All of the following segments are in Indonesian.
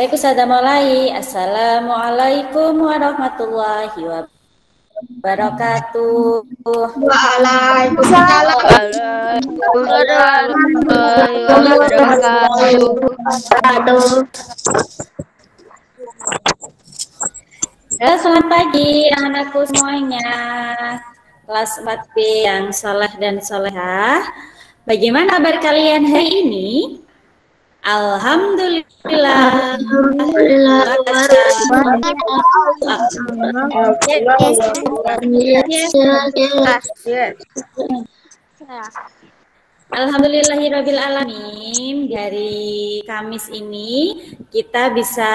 Baik, Ustazah mulai. Assalamualaikum warahmatullahi wabarakatuh. Waalaikumsalam Waalaikumsalam warahmatullahi wabarakatuh. Selamat pagi anak-anakku semuanya. Kelas 4B yang soleh dan solehah. Bagaimana kabar kalian hari ini? Alhamdulillah. Alhamdulillahirabbil alamin. Dari Kamis ini kita bisa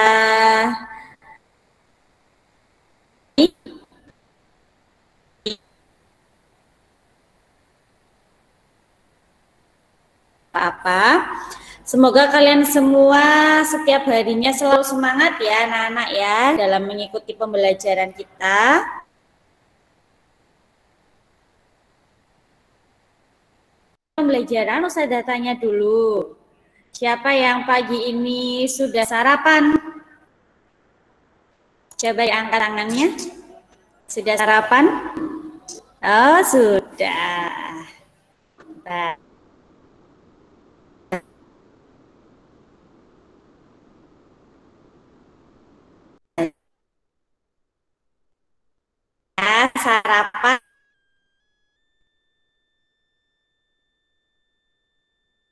apa. Semoga kalian semua setiap harinya selalu semangat ya anak-anak ya dalam mengikuti pembelajaran kita. Pembelajaran Ustazah tanya dulu. Siapa yang pagi ini sudah sarapan? Coba angkat tangannya. Sudah sarapan? Oh, sudah. Baik. Sarapan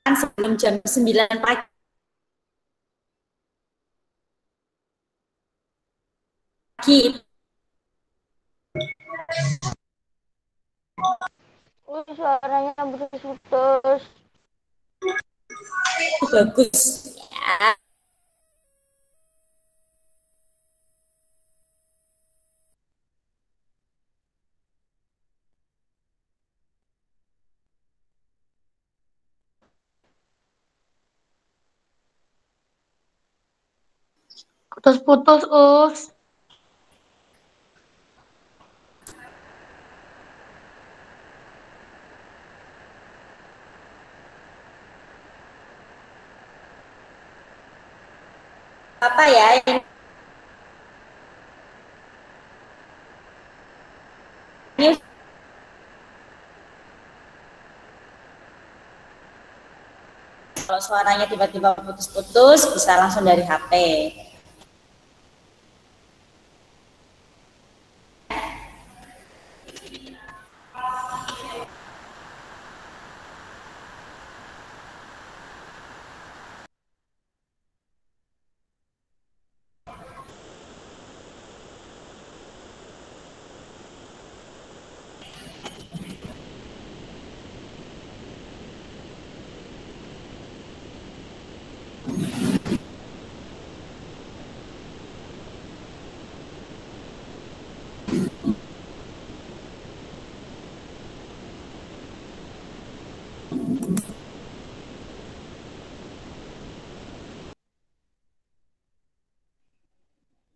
sebelum jam 9 pagi. Suaranya putus-putus. Bagus ya. Putus-putus, Us. Apa ya? Ini kalau suaranya tiba-tiba putus-putus bisa langsung dari HP.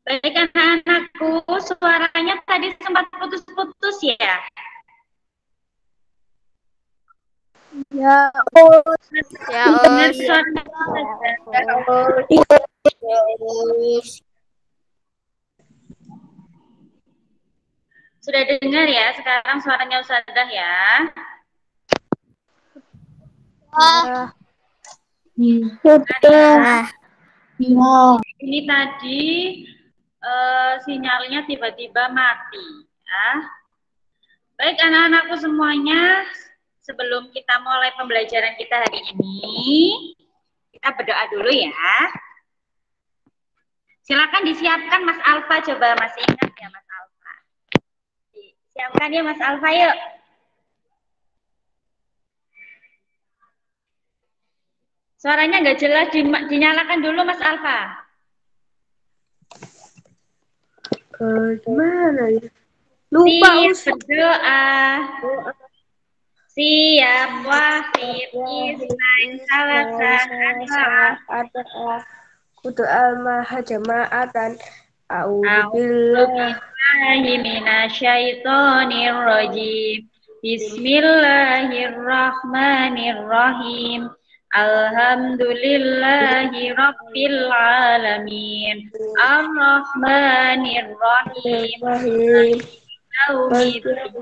Baik anak-anakku, suaranya tadi sempat putus-putus ya? Ya, Us. Ya, Dengar Us. suaranya Sudah dengar ya sekarang suaranya Ustazah ya? Sudah. Ini tadi sinyalnya tiba-tiba mati ya. Baik anak-anakku semuanya, sebelum kita mulai pembelajaran kita hari ini, kita berdoa dulu ya. Silakan disiapkan Mas Alfa, coba masih ingat ya Mas Alfa? Siapkan ya Mas Alfa yuk. Suaranya nggak jelas, dinyalakan dulu Mas Alfa. Gimana ya? Lupa, Us. Berdoa. Siap wahid isnain salasa ada kudu al-maha jama'atan A'udzubillahi minasyaitonir rajim. Bismillahirrahmanirrahim. Alhamdulillahi Rabbil Alamin. Ar-Rahmanir-Rahim. Rahim. Yaumiddin.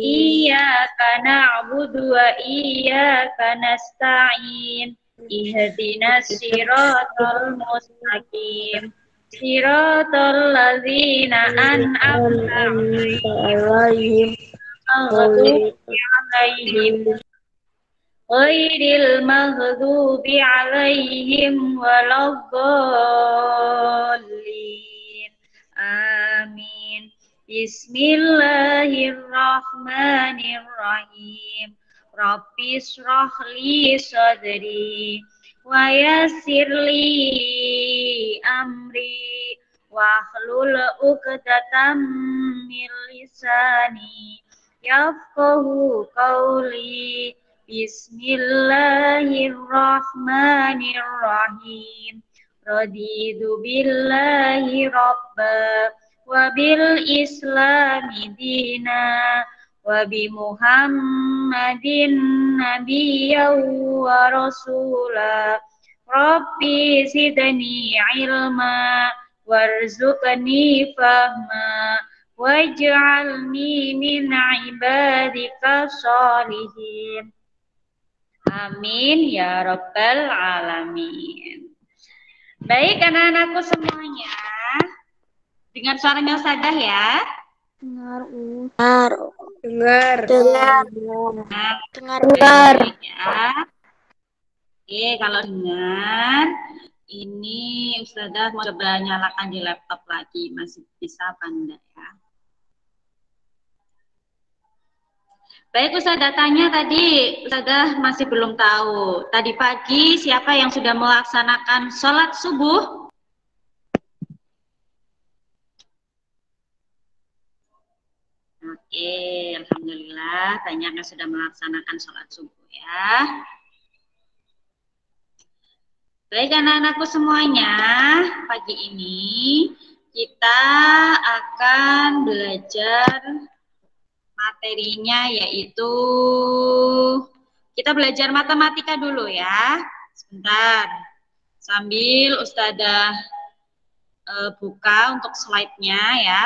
Iyyaka na'budu wa iyyaka nasta'in. Ihdinas siratal mustaqim. Siratal ladzina an'amta alaihim ghairil maghdubi alaihim waladdallin. Amin. Bismillahirrahmanirrahim. Rabbi shrah li sadri wa yassir li amri wahlul 'uqdatam min lisani yafqahu qawli. Bismillahirrahmanirrahim. Raditu billahi rabba wa bil islami dina wa bi Muhammadin nabiyyan wa rasula. Rabbi zidni ilma warzuqni fahma waj'alni min ibadika sholihin. Amin ya rabbal alamin. Baik anak-anakku semuanya, dengar suaranya Ustazah ya. Dengar. Ya. Oke, kalau dengar, ini Ustazah mau coba nyalakan di laptop lagi, masih bisa apa enggak ya? Baik Ustazah, tanya tadi, Ustazah masih belum tahu. Tadi pagi siapa yang sudah melaksanakan sholat subuh? Oke, alhamdulillah banyak yang sudah melaksanakan sholat subuh ya. Baik anak-anakku semuanya, pagi ini kita akan belajar materinya, yaitu kita belajar matematika dulu ya. Sebentar, sambil Ustazah buka untuk slide-nya ya.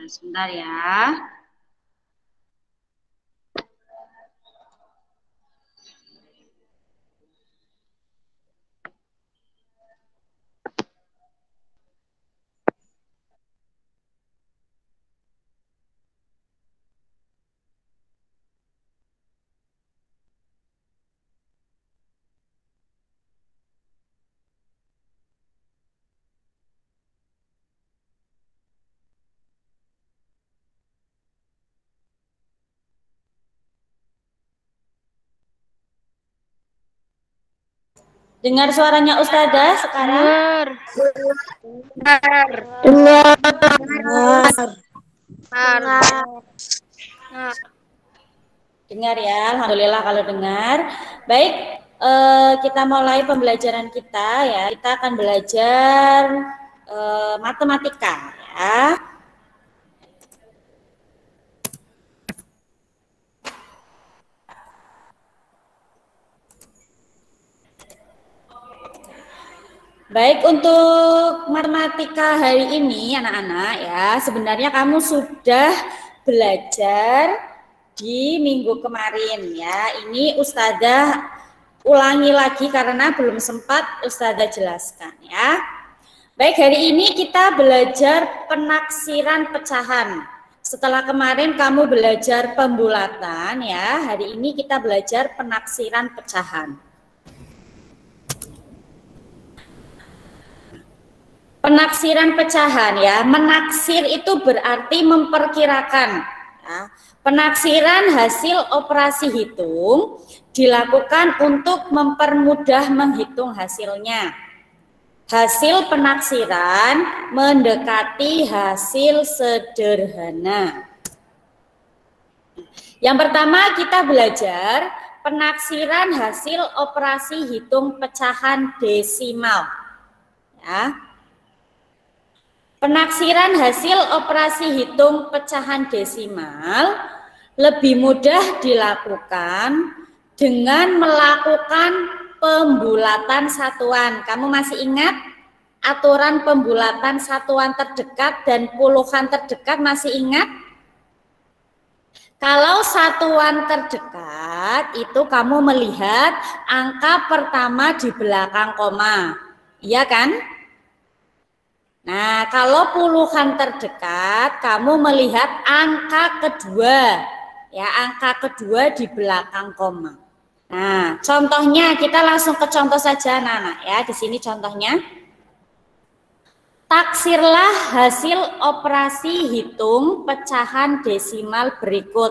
Sebentar ya. Dengar suaranya Ustazah sekarang? Dengar ya, alhamdulillah kalau dengar. Baik, kita mulai pembelajaran kita ya. Kita akan belajar matematika ya. Baik, untuk matematika hari ini anak-anak ya, sebenarnya kamu sudah belajar di minggu kemarin ya. Ini Ustazah ulangi lagi karena belum sempat Ustazah jelaskan ya. Baik, hari ini kita belajar penaksiran pecahan. Setelah kemarin kamu belajar pembulatan ya, hari ini kita belajar penaksiran pecahan. Penaksiran pecahan ya, menaksir itu berarti memperkirakan. Ya. Penaksiran hasil operasi hitung dilakukan untuk mempermudah menghitung hasilnya. Hasil penaksiran mendekati hasil sederhana. Yang pertama kita belajar penaksiran hasil operasi hitung pecahan desimal. Ya. Penaksiran hasil operasi hitung pecahan desimal lebih mudah dilakukan dengan melakukan pembulatan satuan. Kamu masih ingat aturan pembulatan satuan terdekat dan puluhan terdekat, masih ingat? Kalau satuan terdekat itu kamu melihat angka pertama di belakang koma, iya kan? Nah, kalau puluhan terdekat kamu melihat angka kedua, ya angka kedua di belakang koma. Nah, contohnya kita langsung ke contoh saja, anak-anak ya. Di sini contohnya. Taksirlah hasil operasi hitung pecahan desimal berikut.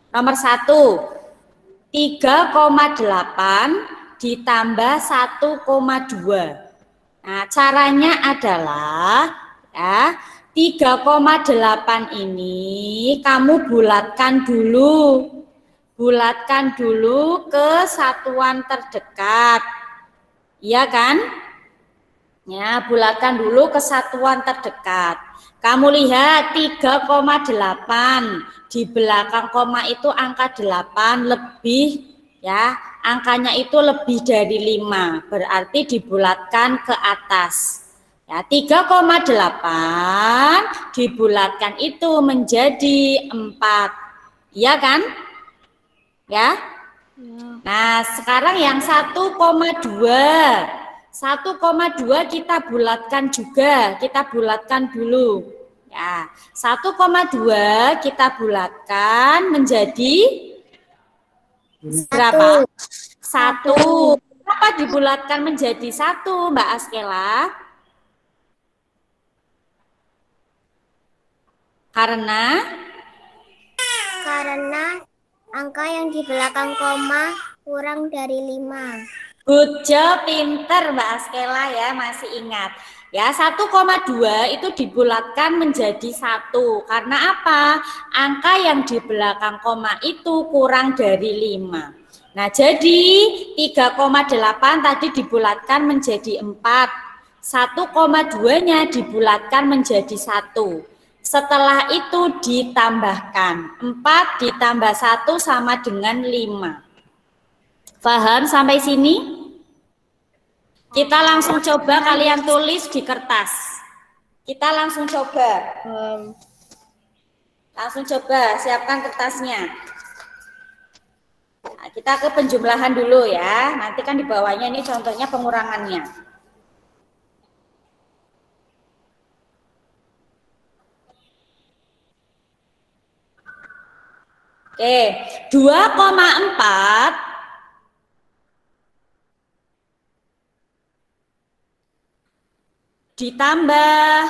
Nomor 1, 3,8 ditambah 1,2. Nah, caranya adalah ya, 3,8 ini kamu bulatkan dulu. Bulatkan dulu ke satuan terdekat. Iya kan? Ya, bulatkan dulu ke satuan terdekat. Kamu lihat 3,8 di belakang koma itu angka 8 lebih ya, angkanya itu lebih dari 5, berarti dibulatkan ke atas. Ya, 3,8 dibulatkan itu menjadi 4. Iya kan? Ya. Nah, sekarang yang 1,2. 1,2 kita bulatkan juga, kita bulatkan dulu. Ya, 1,2 kita bulatkan menjadi berapa? 1. Kenapa dibulatkan menjadi 1, Mbak Askela? Karena angka yang di belakang koma kurang dari 5. good job, pinter Mbak Askela ya, masih ingat. Ya, 1,2 itu dibulatkan menjadi 1. Karena apa? Angka yang di belakang koma itu kurang dari 5. Nah, jadi 3,8 tadi dibulatkan menjadi 4. 1,2-nya dibulatkan menjadi 1. Setelah itu ditambahkan. 4 ditambah 1 sama dengan 5. Paham sampai sini? Kita langsung coba, kalian tulis di kertas. Kita langsung coba. Langsung coba, siapkan kertasnya. Nah, kita ke penjumlahan dulu ya. Nanti kan di bawahnya ini contohnya pengurangannya. Oke, 2,4 ditambah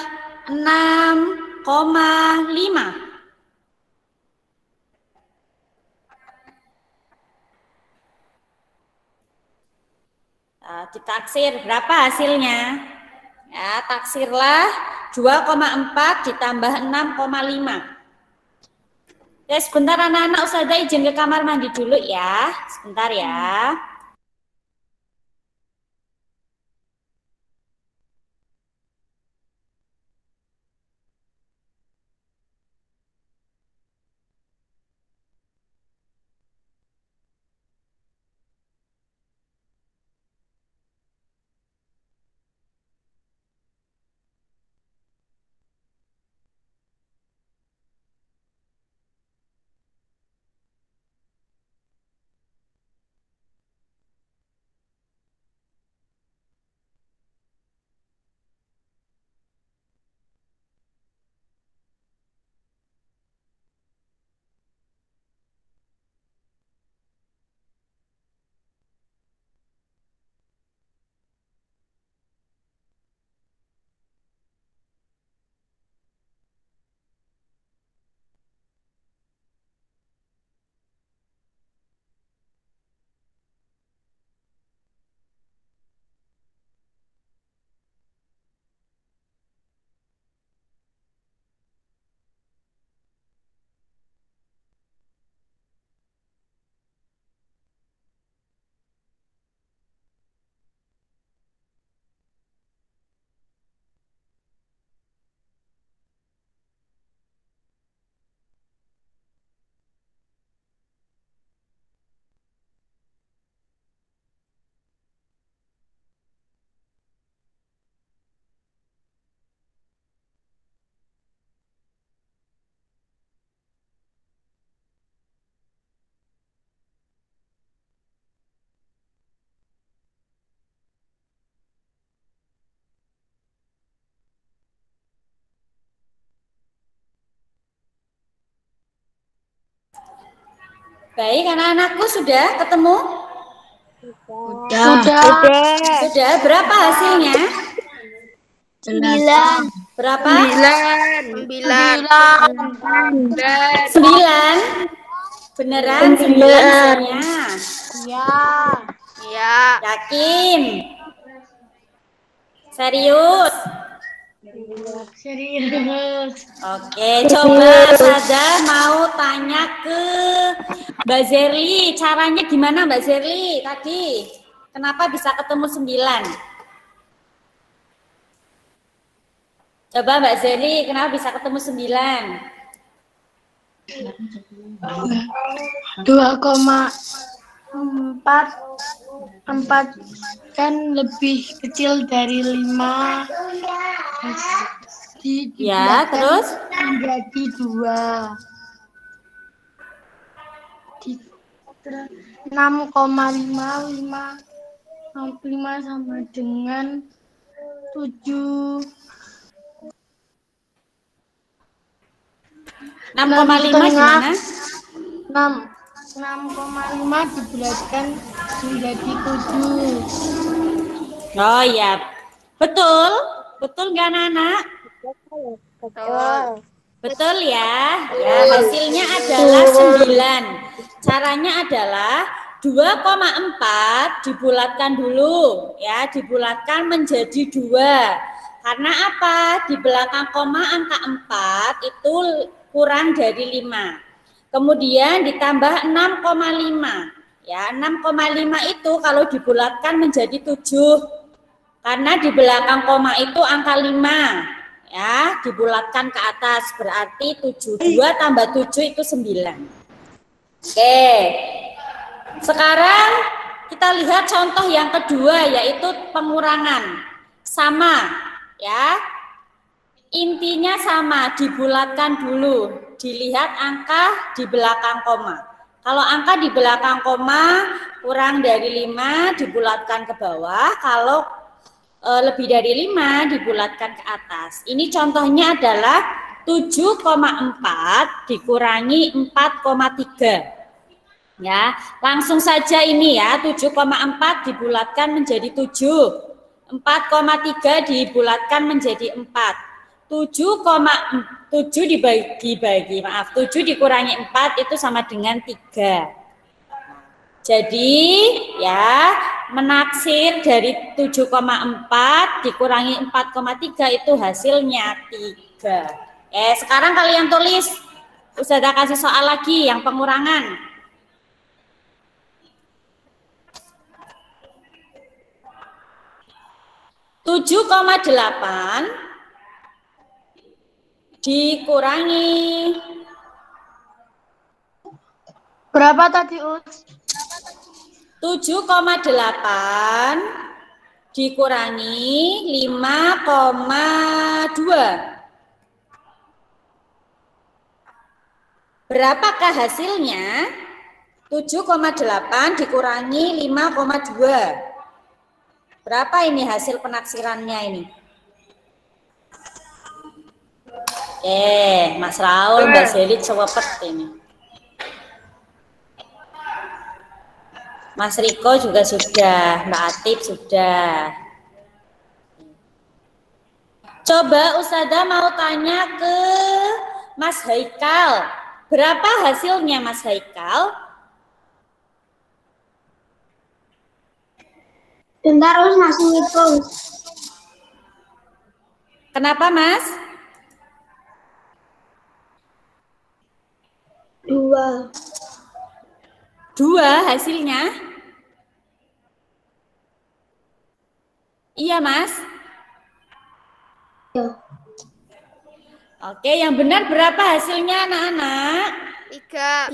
6,5. Ditaksir berapa hasilnya? Ya, taksirlah 2,4 ditambah 6,5. Ya, sebentar anak-anak, Ustazah izin ke kamar mandi dulu ya. Sebentar ya. Baik, anak-anakku sudah ketemu? Sudah. Berapa hasilnya? 9. Berapa? 9. 9. Beneran 9 hasilnya? Ya. Yakin? Serius? Oke, coba Ustazah mau tanya ke Mbak Zerli. Caranya gimana Mbak Zerli tadi? Kenapa bisa ketemu 9? Coba Mbak Zerli, kenapa bisa ketemu 9? 2,4 kan lebih kecil dari 5. Ya, terus? Menjadi 2. 6,5 sama dengan 7. 6,5 gimana? 6,5 dibulatkan menjadi 7. Oh iya, betul? Betul nggak anak-anak? Betul ya. Ya, hasilnya adalah 9. Caranya adalah 2,4 dibulatkan dulu ya, dibulatkan menjadi 2. Karena apa? Di belakang koma angka 4 itu kurang dari 5. Kemudian ditambah 6,5. Ya, 6,5 itu kalau dibulatkan menjadi 7. Karena di belakang koma itu angka 5. Ya, dibulatkan ke atas berarti 7. 2 tambah 7 itu 9. Oke. Sekarang kita lihat contoh yang kedua yaitu pengurangan. Sama, ya. Intinya sama, dibulatkan dulu. Dilihat angka di belakang koma. Kalau angka di belakang koma kurang dari 5 dibulatkan ke bawah. Kalau lebih dari 5 dibulatkan ke atas. Ini contohnya adalah 7,4 dikurangi 4,3. Ya, langsung saja ini ya, 7,4 dibulatkan menjadi 7. 4,3 dibulatkan menjadi 4. 7 7 dikurangi 4 itu sama dengan 3. Jadi ya, menaksir dari 7,4 dikurangi 4,3 itu hasilnya 3. Sekarang kalian tulis. Ustazah kasih soal lagi yang pengurangan. 7,8 dikurangi Berapa tadi, Us? 7,8 dikurangi 5,2. Berapakah hasilnya? 7,8 dikurangi 5,2. Berapa ini hasil penaksirannya ini? Mas Raul, Mbak Zeli cepet ini. Mas Riko juga sudah, Mbak Atip sudah. Coba Ustazah mau tanya ke Mas Haikal. Berapa hasilnya Mas Haikal? Bentar, Us, masih ngitung. Kenapa, Mas? 2. 2 hasilnya? Iya, Mas? Ya. Oke, yang benar berapa hasilnya anak-anak? 3.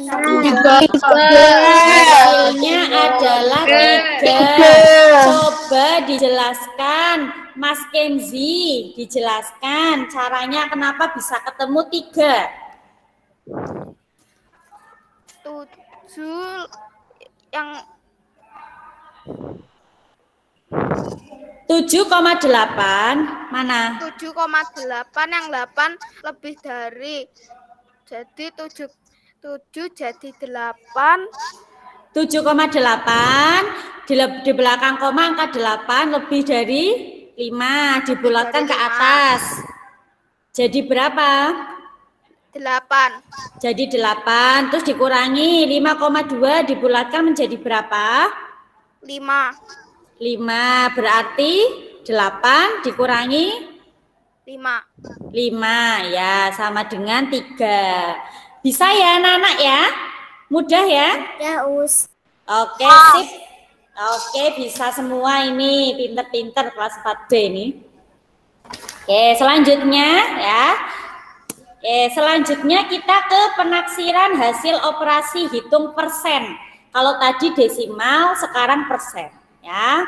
Hasilnya adalah 3. Coba dijelaskan, Mas Kenzi, dijelaskan caranya kenapa bisa ketemu 3. 7 yang 7,8 mana? 7,8 yang 8 lebih dari. Jadi 7 7 jadi 8. 7,8 di belakang koma angka 8 lebih dari 5 dibulatkan ke atas. Jadi berapa? 8. Jadi 8 terus dikurangi 5,2 dibulatkan menjadi berapa? 5. 5 berarti 8 dikurangi 5. 5 ya sama dengan 3. Bisa ya anak-anak ya? Mudah ya? Ya, Us. Oke, sip. Oke, bisa semua ini. Pinter-pinter kelas 4B ini. Oke, selanjutnya ya. Oke, selanjutnya kita ke penaksiran hasil operasi hitung persen. Kalau tadi desimal, sekarang persen ya.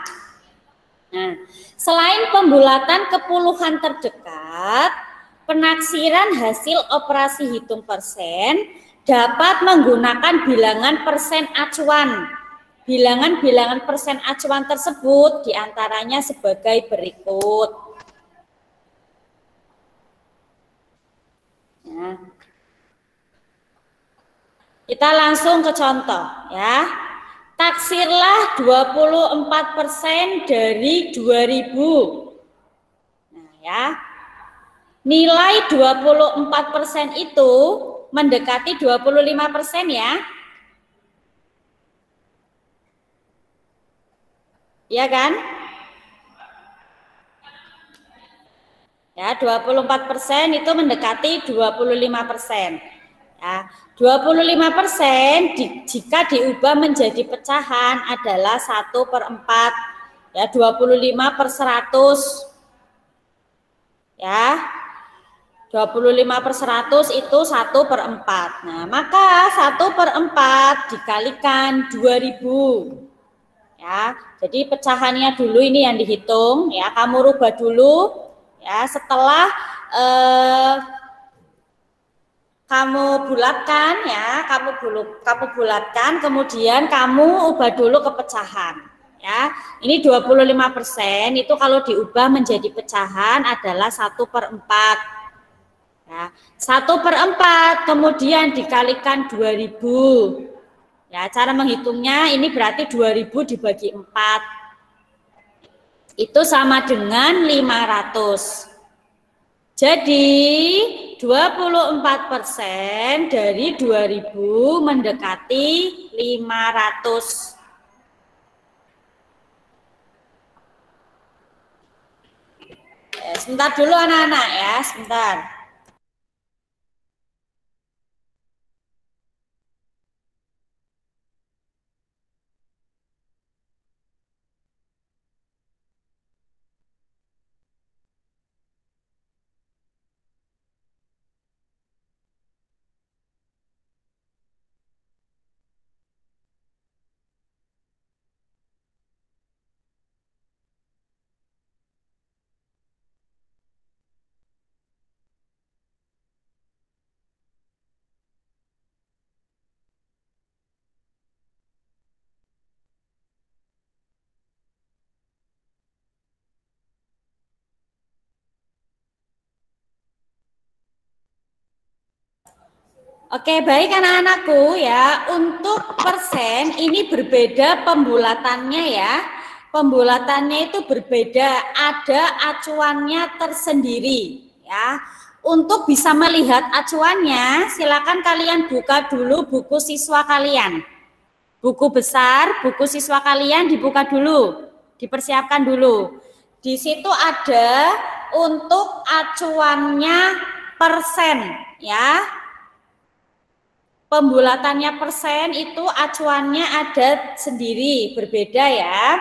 Nah, selain pembulatan ke puluhan terdekat, penaksiran hasil operasi hitung persen dapat menggunakan bilangan persen acuan. Bilangan-bilangan persen acuan tersebut diantaranya sebagai berikut. Ya. Kita langsung ke contoh ya. Taksirlah 24% dari 2000. Nah ya. Nilai 24% itu mendekati 25% ya. Iya kan? Ya, 24% itu mendekati 25%. Ya, 25% jika diubah menjadi pecahan adalah 1/4. Ya, 25/100. Ya. 25/100 itu 1/4. Nah, maka 1/4 dikalikan 2000. Ya, jadi pecahannya dulu ini yang dihitung ya, kamu rubah dulu. Ya, setelah kamu bulatkan ya, kamu bulatkan, kemudian kamu ubah dulu ke pecahan. Ya, ini 25% itu kalau diubah menjadi pecahan adalah 1/4. Ya, 1/4 kemudian dikalikan 2000. Ya, cara menghitungnya ini berarti 2000 dibagi 4. Itu sama dengan 500. Jadi 24% dari 2000 mendekati 500. Sebentar dulu anak-anak ya, sebentar. Oke, baik anak-anakku ya. Untuk persen ini berbeda pembulatannya ya. Pembulatannya itu berbeda, ada acuannya tersendiri ya. Untuk bisa melihat acuannya, silakan kalian buka dulu buku siswa kalian. Buku besar, buku siswa kalian dibuka dulu, dipersiapkan dulu. Di situ ada untuk acuannya persen ya. Pembulatannya persen itu acuannya ada sendiri, berbeda ya.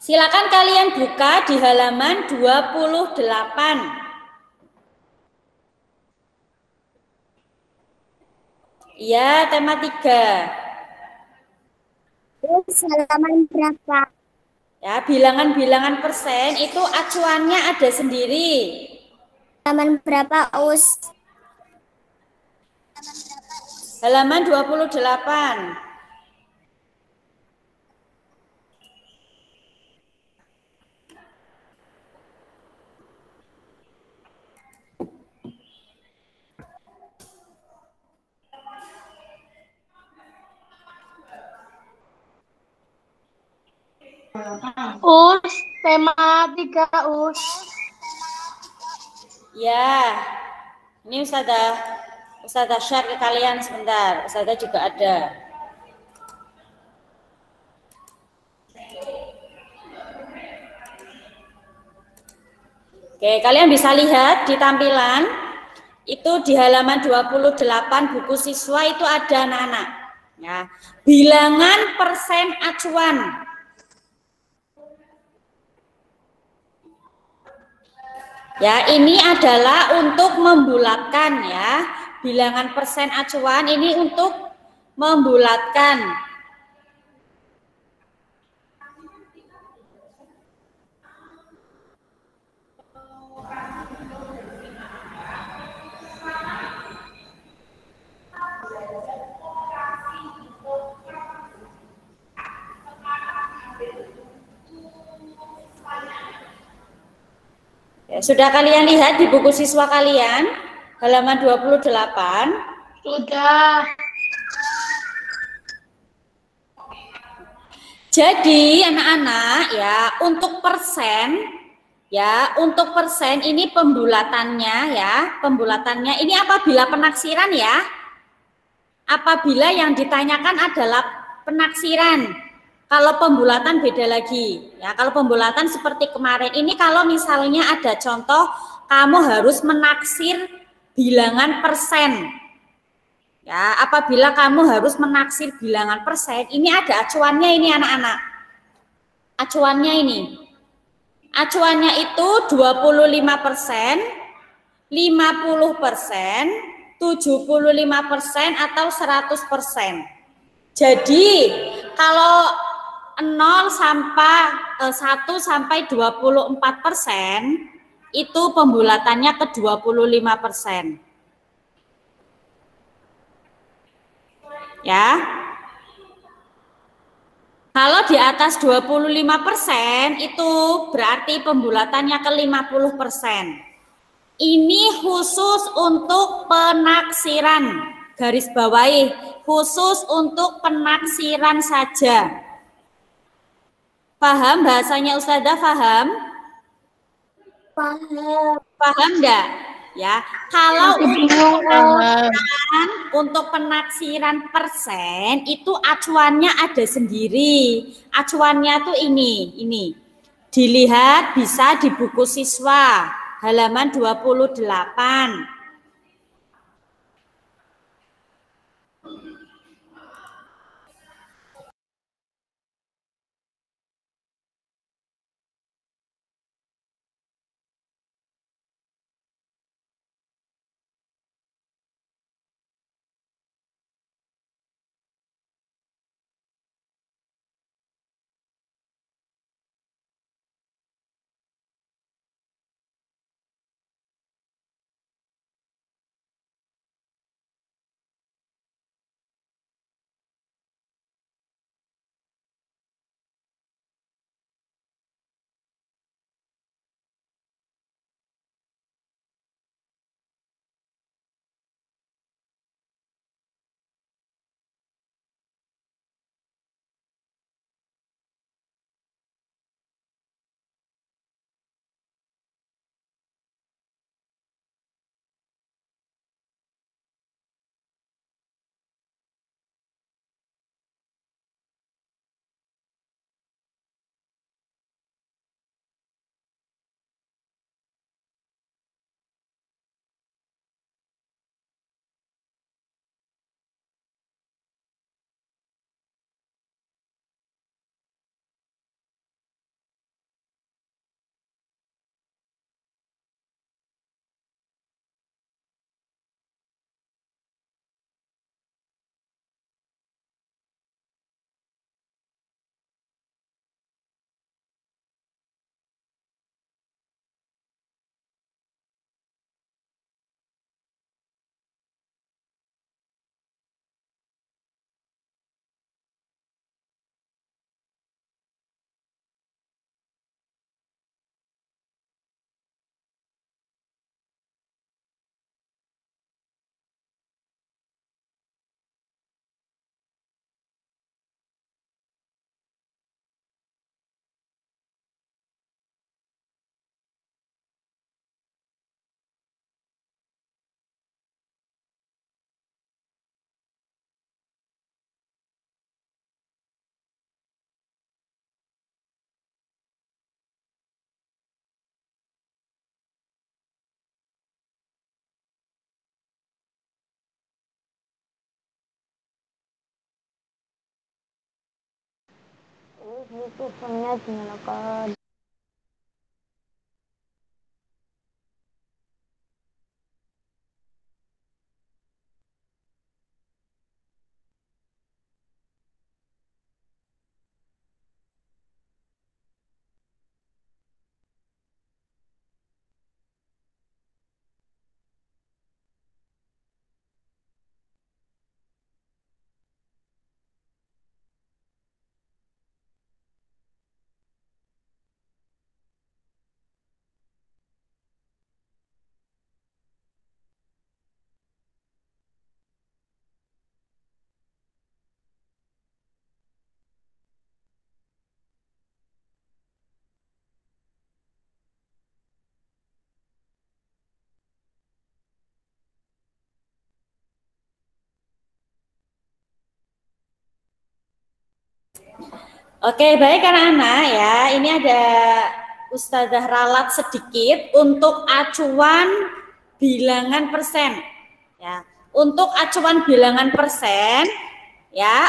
Silakan kalian buka di halaman 28. Ya, tema 3. Halaman berapa? Ya, bilangan-bilangan persen itu acuannya ada sendiri. Halaman berapa, Us? Halaman 28. Us, tema 3 Us. Ya, ini Ustazah share ke kalian sebentar. Ustazah juga ada. Oke, kalian bisa lihat di tampilan itu di halaman 28 buku siswa itu ada anak-anak. Ya, bilangan persen acuan. Ya, ini adalah untuk membulatkan ya. Bilangan persen acuan ini untuk membulatkan. Ya, sudah kalian lihat di buku siswa kalian halaman 28? Sudah. Jadi anak-anak ya, untuk persen ini pembulatannya ya, pembulatannya ini apabila penaksiran ya. Apabila yang ditanyakan adalah penaksiran. Kalau pembulatan beda lagi. Ya, kalau pembulatan seperti kemarin ini kalau misalnya ada contoh kamu harus menaksir bilangan persen. Ya, apabila kamu harus menaksir bilangan persen, ini ada acuannya ini anak-anak. Acuannya ini. Acuannya itu 25%, 50%, 75% atau 100%. Jadi, kalau 1 sampai 24% itu pembulatannya ke 25%. Ya. Kalau di atas 25% itu berarti pembulatannya ke 50%. Ini khusus untuk penaksiran. Garis bawahi, khusus untuk penaksiran saja. Paham bahasanya Ustazah, paham? Paham. Paham enggak? Ya, kalau untuk penaksiran persen itu acuannya ada sendiri. Acuannya tuh ini. Dilihat bisa di buku siswa halaman 28. Bukunya digunakan. Oke, baik anak-anak ya. Ini ada Ustazah ralat sedikit untuk acuan bilangan persen. Ya, untuk acuan bilangan persen, ya,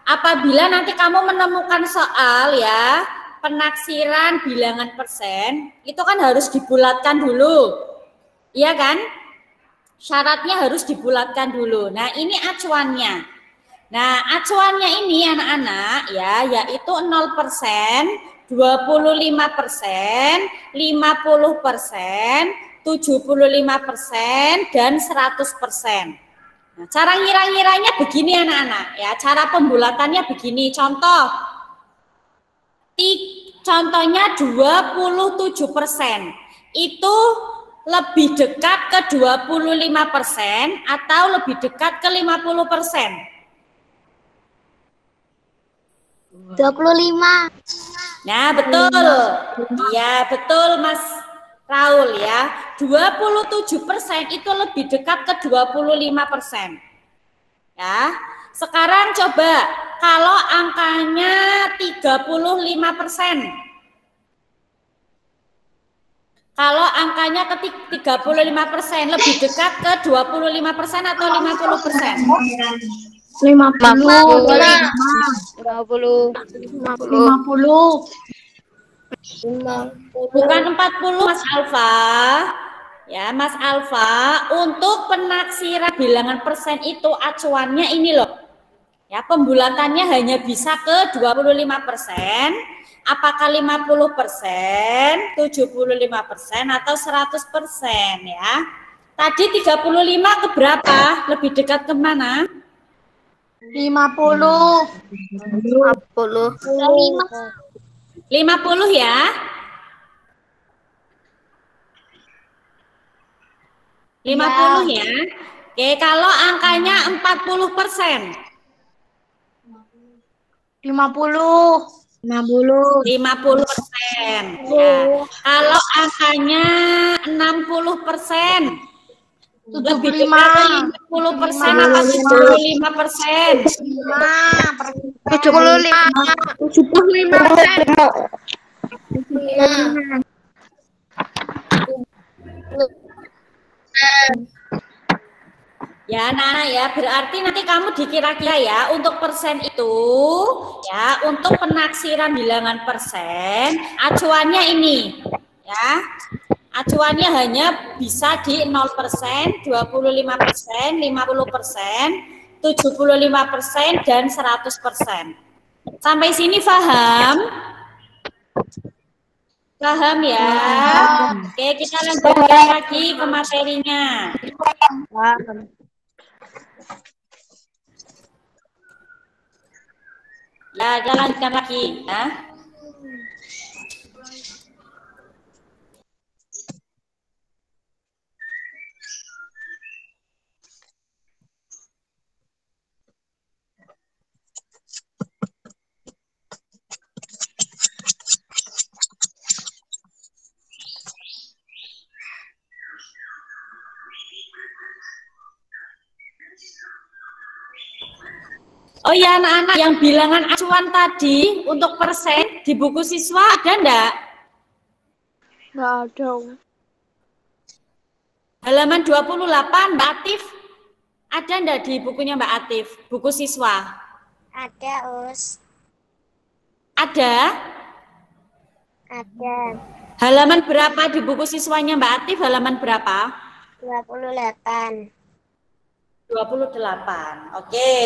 apabila nanti kamu menemukan soal ya penaksiran bilangan persen, itu kan harus dibulatkan dulu, iya kan? Syaratnya harus dibulatkan dulu. Nah, ini acuannya. Nah, acuannya ini anak-anak ya, yaitu 0%, 25%, 50%, 75%, dan 100%. Nah, cara ngira-ngiranya begini anak-anak ya, cara pembulatannya begini. Contohnya 27%. Itu lebih dekat ke 25% atau lebih dekat ke 50%? 25. Nah, betul. Iya, betul Mas Raul ya. 27% itu lebih dekat ke 25%. Ya. Sekarang coba kalau angkanya 35%. Kalau angkanya ke 35% lebih dekat ke 25% atau 50%? 50. 50. Bukan 40 Mas Alfa. Ya, Mas Alfa, untuk penaksiran bilangan persen itu acuannya ini loh. Ya, pembulatannya hanya bisa ke 25%, apakah 50%, 75% atau 100% ya. Tadi 35 ke berapa? Lebih dekat ke mana? 50. 50 ya. Ya. 50 ya. Oke, kalau angkanya 40%. 50. 50%. Ya. Kalau angkanya 60%. Lebih dekat ke 50% atau 75%? 75%. Ya, nah ya, berarti nanti kamu dikira-kira ya untuk persen itu ya, untuk penaksiran bilangan persen, acuannya ini ya. Acuannya hanya bisa di 0%, 25%, 50%, 75%, dan 100%. Sampai sini paham? Paham ya? Oke, kita lanjutkan lagi ke materinya. Ya, jalankan lagi ya. Oh ya anak-anak, yang bilangan acuan tadi untuk persen di buku siswa ada enggak? Nggak ada. Halaman 28 Mbak Atif, ada enggak di bukunya Mbak Atif, buku siswa? Ada, Us. Ada Ada? Ada. Halaman berapa di buku siswanya Mbak Atif? Halaman berapa? 28. 28. Oke.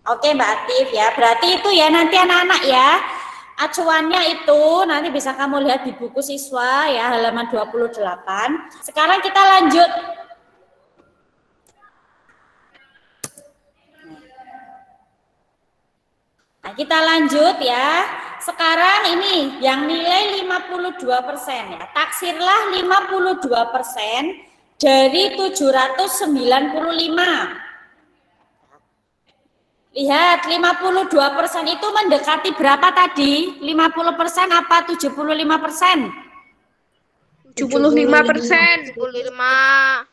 Oke Mbak Atif ya. Berarti itu ya nanti anak-anak ya. Acuannya itu nanti bisa kamu lihat di buku siswa ya halaman 28. Sekarang kita lanjut. Nah, kita lanjut ya. Sekarang ini yang nilai 52% ya. Taksirlah 52% dari 795. Lihat, 52% itu mendekati berapa tadi? 50% apa 75%? 75%. 75.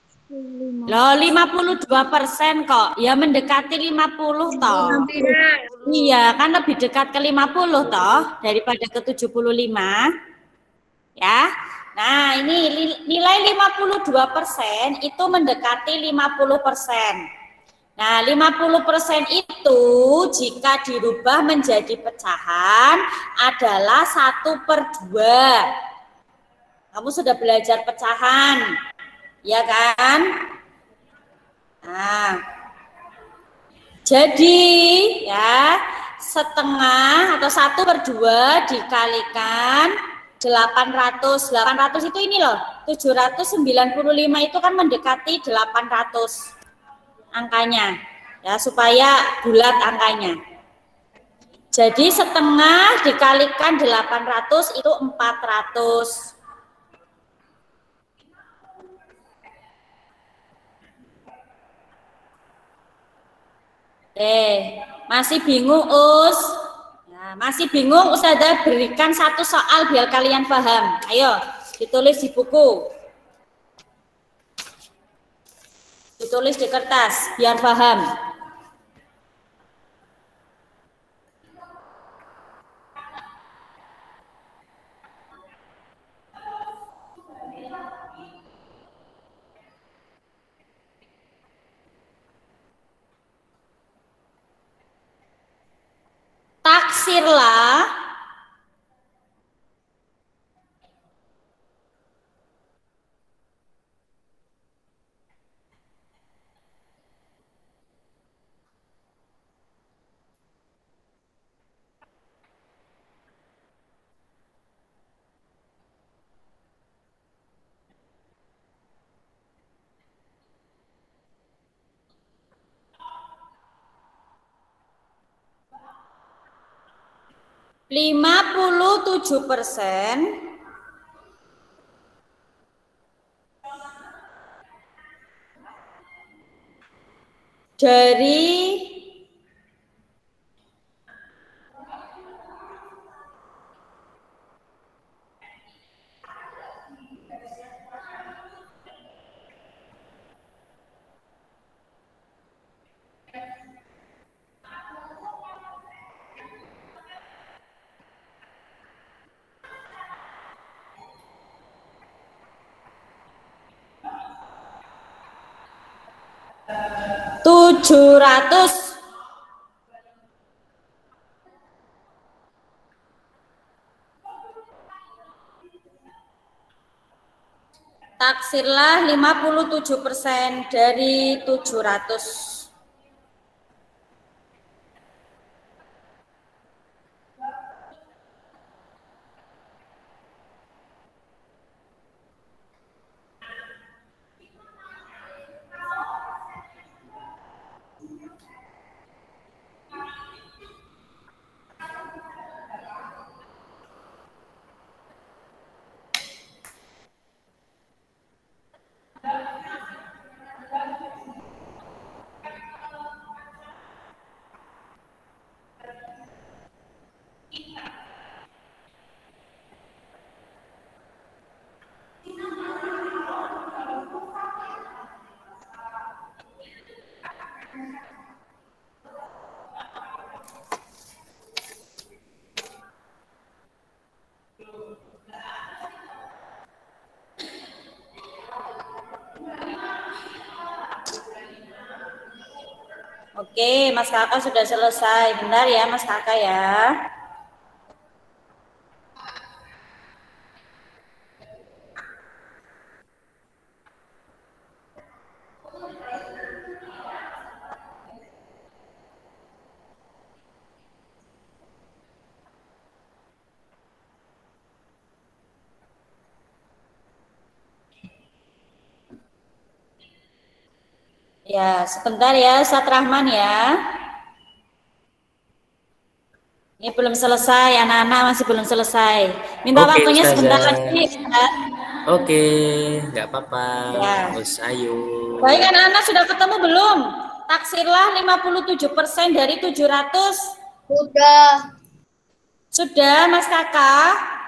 Loh, 52% kok. Ya mendekati 50 toh. Iya, kan lebih dekat ke 50 toh daripada ke 75. Ya. Nah, ini nilai 52% itu mendekati 50%. Nah, 50% itu jika dirubah menjadi pecahan adalah 1/2. Kamu sudah belajar pecahan, ya kan? Nah, jadi ya setengah atau 1/2 dikalikan 800. 800 itu ini loh, 795 itu kan mendekati 800 angkanya. Ya, supaya bulat angkanya. Jadi setengah dikalikan 800 itu 400. Masih bingung Us? Nah, masih bingung Ustazah berikan satu soal biar kalian paham. Ayo, ditulis di buku. Ditulis di kertas biar paham. Taksirlah %57 dari 700. Taksirlah 57% dari 700. Oke, Mas Kakak sudah selesai. Bentar ya, Mas Kakak ya. Ya, sebentar ya, Ustaz Rahman ya. Ini belum selesai, anak-anak masih belum selesai. Minta Oke, waktunya sebentar Ustazah. lagi, Ustaz. Oke, nggak apa-apa. Ya. Us, ayo. Baik, anak-anak sudah ketemu belum? Taksirlah 57% dari 700. Sudah. Sudah, Mas Kakak?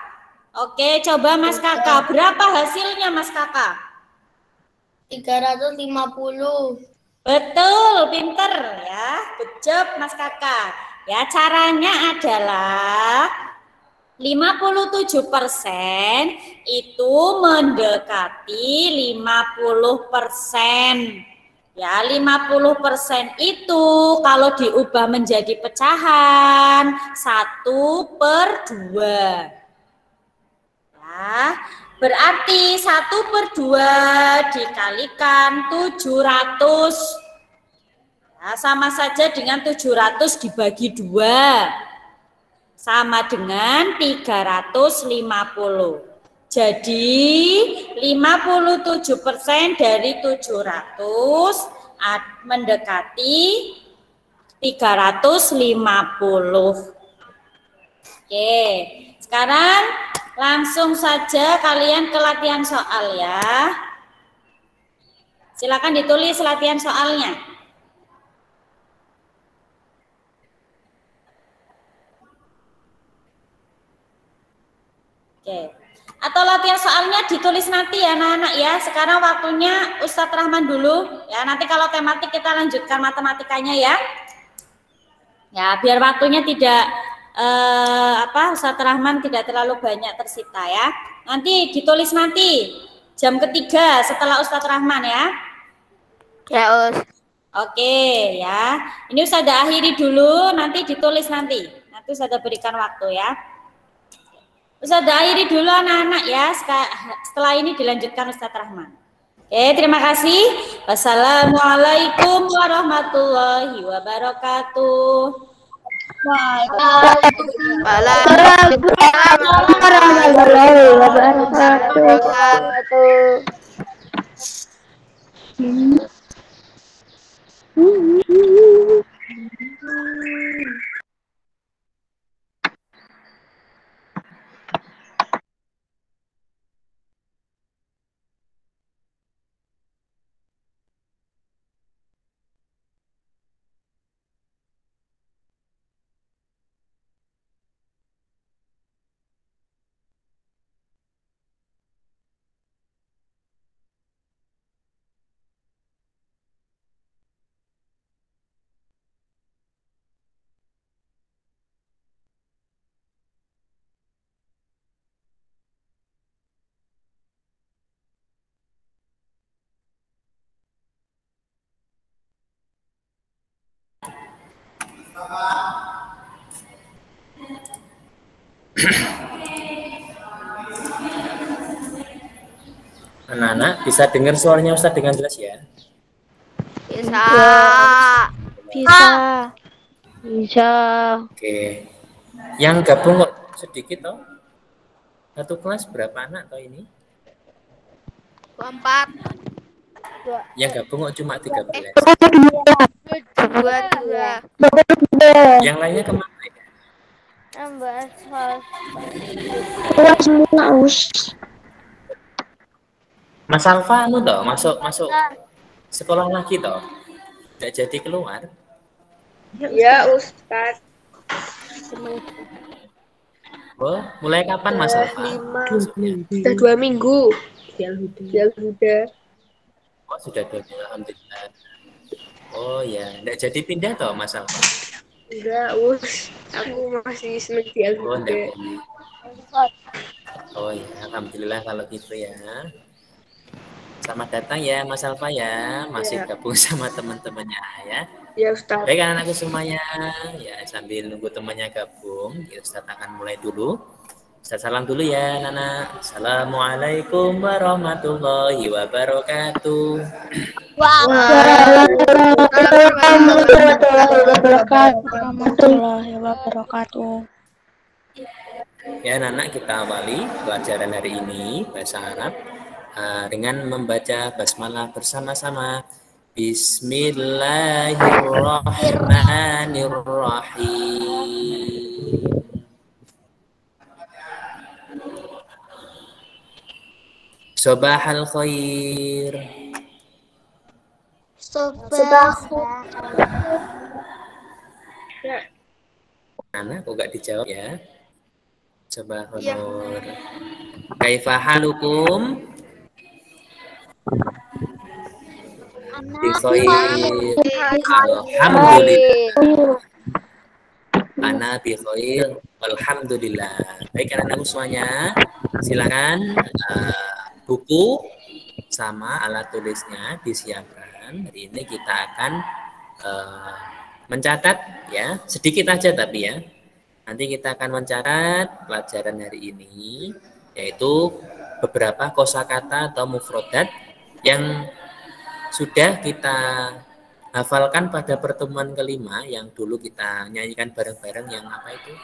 Oke, coba Mas Kakak. Berapa hasilnya, Mas Kakak? 350. Betul, pinter ya. Good job, Mas Kakak. Ya, caranya adalah 57% itu mendekati 50%. Ya, 50% itu kalau diubah menjadi pecahan 1/2. Ya, berarti 1/2 dikalikan 700. Ya, sama saja dengan 700 dibagi 2. Sama dengan 350. Jadi 57% dari 700 mendekati 350. Oke, sekarang langsung saja kalian ke latihan soal ya. Silakan ditulis latihan soalnya. Oke. Atau latihan soalnya ditulis nanti ya anak-anak ya. Sekarang waktunya Ustadz Rahman dulu ya. Nanti kalau tematik kita lanjutkan matematikanya ya. Ya, biar waktunya tidak Ustadz Rahman tidak terlalu banyak tersita ya. Nanti ditulis nanti jam ketiga setelah Ustadz Rahman ya. Ya, Us. Oke ya. Ini Ustadzah akhiri dulu, nanti ditulis nanti. Nanti Ustadzah berikan waktu ya. Ustadzah akhiri dulu anak-anak ya. Setelah ini dilanjutkan Ustadz Rahman. Oke, terima kasih. Wassalamualaikum warahmatullahi wabarakatuh. Waalaikumsalam warahmatullahi wabarakatuh. Anak-anak bisa dengar suaranya Ustadz dengan jelas ya? Bisa. Bisa. Bisa. Oke. Yang gabung kok sedikit toh? Satu kelas berapa anak toh ini? 24. Yang gabung kok cuma 13. 22. Yang lainnya kemana ya? Keluar semua, Us. Mas Alfa anu toh masuk sekolah lagi toh? Nggak jadi keluar? Ya, Ustaz. Oh, mulai kapan Mas Alfa? 5. Sudah 2 minggu. Dial Huda. Oh, sudah 2 minggu, alhamdulillah. Oh ya, nggak jadi pindah toh Mas Alfa? Enggak, Us. Aku masih seneng Dial Oh, Huda. enggak. Oh ya, alhamdulillah kalau gitu ya. Selamat datang ya Mas Alfa ya, masih gabung sama teman-temannya ya. Ya, Ustaz. Baik anak-anakku semuanya, ya sambil nunggu temannya gabung, ya Ustaz akan mulai dulu. Ustaz salam dulu ya anak-anak. Assalamualaikum warahmatullahi wabarakatuh. Warahmatullahi wabarakatuh. Ya anak-anak, kita awali pelajaran hari ini bahasa Arab dengan membaca basmalah bersama-sama. Bismillahirrahmanirrahim. Sobahal khair. Subahu. Mana kok gak dijawab ya? Sobahul nur. Kaifa halukum? Bi khair. Alhamdulillah. Ana bi khair. Alhamdulillah. Baik anak-anakku semuanya, silakan buku sama alat tulisnya disiapkan. Hari ini kita akan mencatat ya, sedikit aja tapi ya. Nanti kita akan mencatat pelajaran hari ini, yaitu beberapa kosakata atau mufrodat yang sudah kita hafalkan pada pertemuan kelima yang dulu kita nyanyikan bareng-bareng, yang apa itu?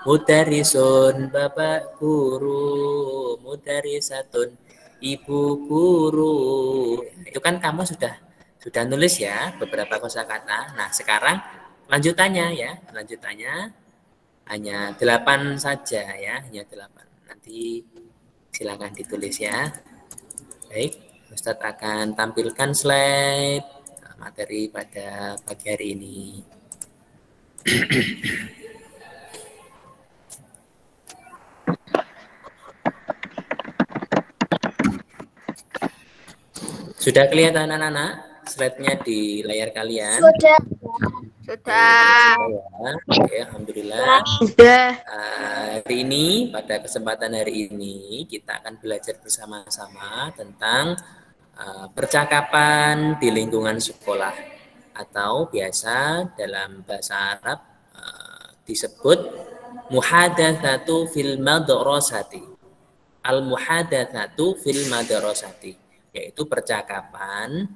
Mudarisun, bapak guru, mudarisatun, ibu guru. Itu kan kamu sudah nulis ya beberapa kosakata. Nah, sekarang lanjutannya hanya 8 saja ya, hanya 8. Nanti silakan ditulis ya. Baik, Ustadz akan tampilkan slide materi pada pagi hari ini. Sudah kelihatan anak-anak slide-nya di layar kalian? Sudah. Oke, alhamdulillah. Hari ini, pada kesempatan hari ini, kita akan belajar bersama-sama tentang percakapan di lingkungan sekolah, atau biasa dalam bahasa Arab disebut muhadatsatu fil madrasati. Al-muhadatsatu fil madrasati, yaitu percakapan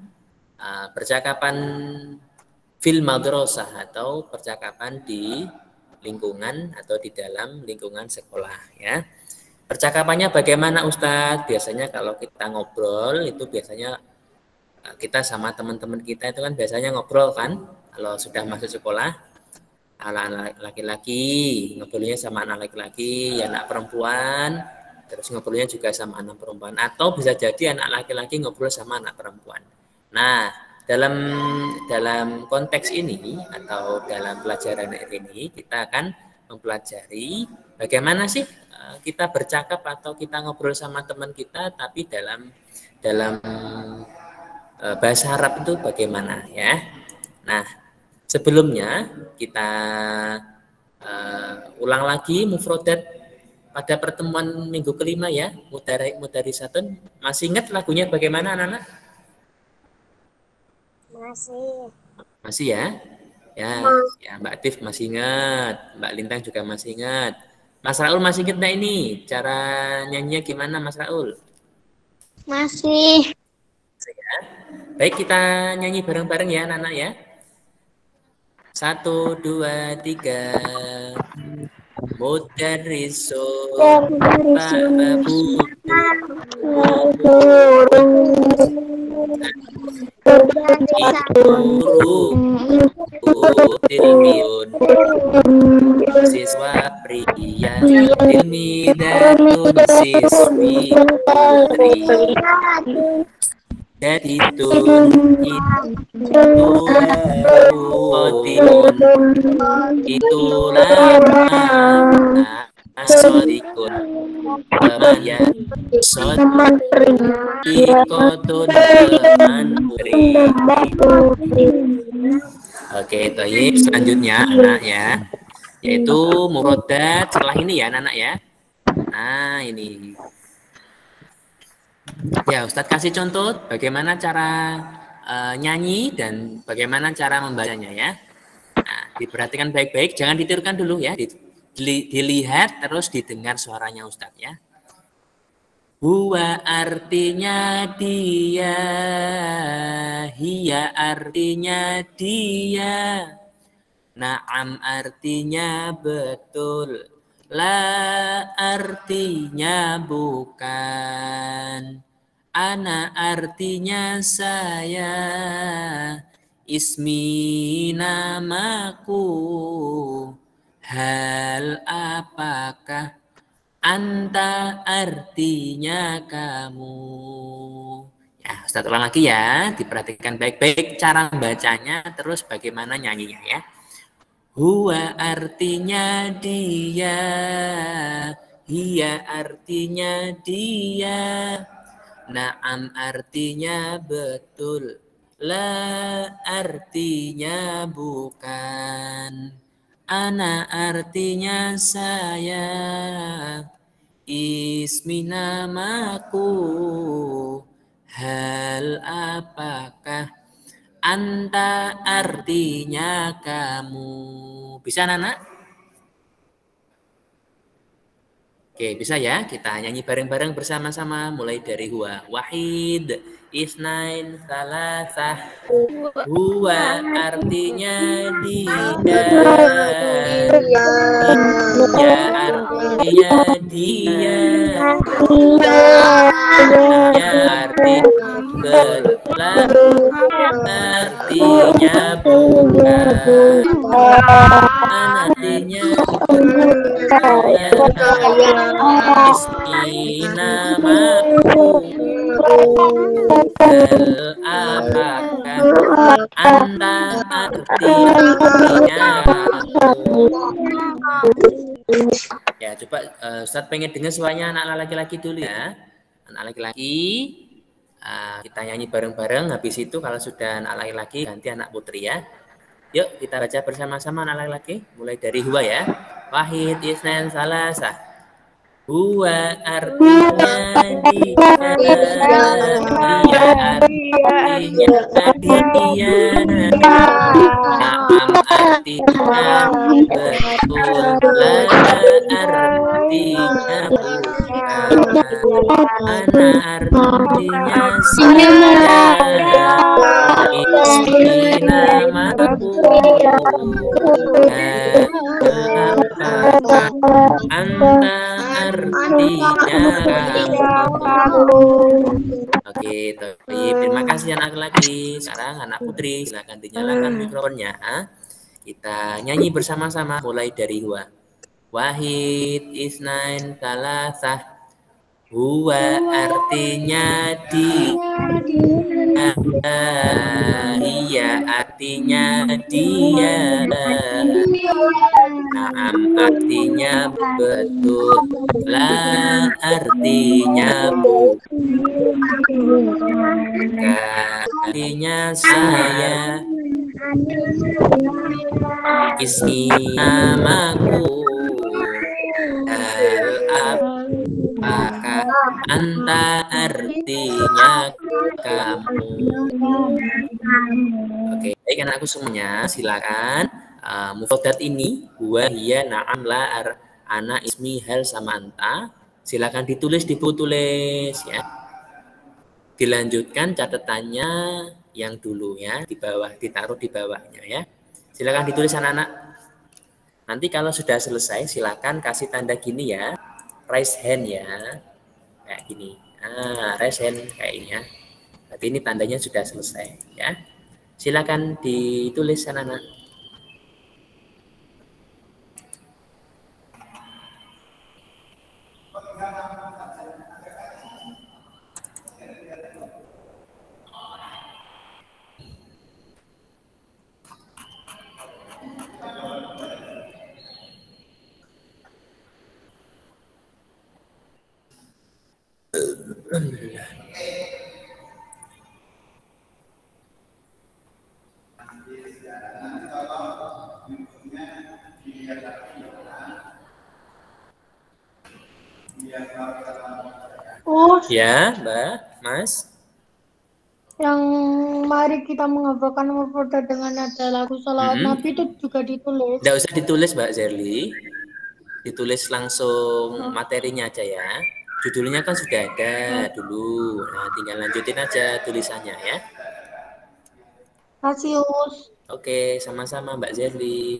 fil madrasah, atau percakapan di lingkungan atau di dalam lingkungan sekolah ya. Percakapannya bagaimana Ustadz? Biasanya kalau kita ngobrol itu biasanya kita sama teman-teman kita itu kan biasanya ngobrol kan, kalau sudah masuk sekolah. Anak laki-laki ngobrolnya sama anak laki-laki, anak perempuan terus ngobrolnya juga sama anak perempuan, atau bisa jadi anak laki-laki ngobrol sama anak perempuan. Nah, dalam konteks ini atau dalam pelajaran ini kita akan mempelajari bagaimana sih kita bercakap atau kita ngobrol sama teman kita, tapi dalam bahasa Arab itu bagaimana ya. Nah, sebelumnya kita ulang lagi mufrodat pada pertemuan minggu kelima ya, mudarisatun. Masih ingat lagunya bagaimana anak-anak? Masih ya? Ya, Mbak Atif masih ingat, Mbak Lintang juga masih ingat. Mas Raul masih ingat nggak ini? Cara nyanyinya gimana Mas Raul? Masih. Ya. Baik, kita nyanyi bareng-bareng ya anak-anak ya. 1, 2, 3. Mudarrisun babu tilmiun siswa pria, tilmidatun siswi putri, jadidun itu lama asorikun ya sodikotun mantri. Oke, baik. Selanjutnya anak ya, yaitu mufrodat setelah ini ya anak ya. Nah ini ya, Ustadz kasih contoh bagaimana cara nyanyi dan bagaimana cara membacanya ya. Nah, diperhatikan baik-baik, jangan ditirukan dulu ya, dilihat terus didengar suaranya Ustadz ya. Huwa artinya dia, hiya artinya dia, na'am artinya betul, la artinya bukan, Ana artinya saya. Ismi namaku. Hal apakah? Anta artinya kamu. Ya, Ustaz ulang lagi ya. Diperhatikan baik-baik cara bacanya, terus bagaimana nyanyinya ya. Huwa artinya dia. Hiya artinya dia. Naam artinya betul. La artinya bukan. Ana artinya saya. Ismi namaku. Hal apakah? Anta artinya kamu. Bisa Nana? Oke, bisa ya? Kita nyanyi bareng-bareng bersama-sama. Mulai dari huwa. Wahid, isnain, salasah. Huwa artinya dia. Dia artinya dia. Dia artinya belah. Artinya bukan. Artinya saya. Ismi namaku. Hal apakah? Anda artinya aku. Ya, coba Ustaz pengen dengar suaranya anak laki-laki dulu ya. Anak laki-laki, kita nyanyi bareng-bareng. Habis itu kalau sudah anak laki-laki, ganti anak putri ya. Yuk kita baca bersama-sama anak laki-laki. Mulai dari huwa ya. Wahid, isnan, salasah. Huwa artinya dia. Dia artinya dia. Naam artinya betul. La artinya bukan. Ana artinya saya. Ismi namaku. Anta artinya kamu. Oke, terima kasih anak laki. Sekarang anak putri, silakan dinyalakan mikrofonnya. Kita nyanyi bersama-sama mulai dari huwa. Wahid, isnain, salasah. Huwa artinya dia. Iya artinya dia. Naam artinya betul. La artinya bukan. Artinya saya. Ismi namaku. Hal apakah? Anta artinya kamu. Oke, baik anakku semuanya, silakan. Mufadat ini huwa hiya na'am la ana ismi hal sama anta. Silakan ditulis di buku tulis ya. Dilanjutkan catatannya yang dulu ya, di bawah, ditaruh di bawahnya ya. Silakan ditulis anak-anak. Nanti kalau sudah selesai silakan kasih tanda gini ya. Raise hand ya. Kayak gini. Raise hand kayak ini ya. Berarti ini tandanya sudah selesai ya. Silakan ditulis anak-anak. Alhamdulillah. Ya, Mbak, Mas. Yang mari kita menghafalkan mufadat dengan nada lagu salawat Nabi itu juga ditulis. Tidak usah ditulis Mbak Zerli. Ditulis langsung materinya aja ya. Judulnya kan sudah ada dulu. Nah, tinggal lanjutin aja tulisannya ya. Kasius. Oke, sama-sama Mbak Zerli.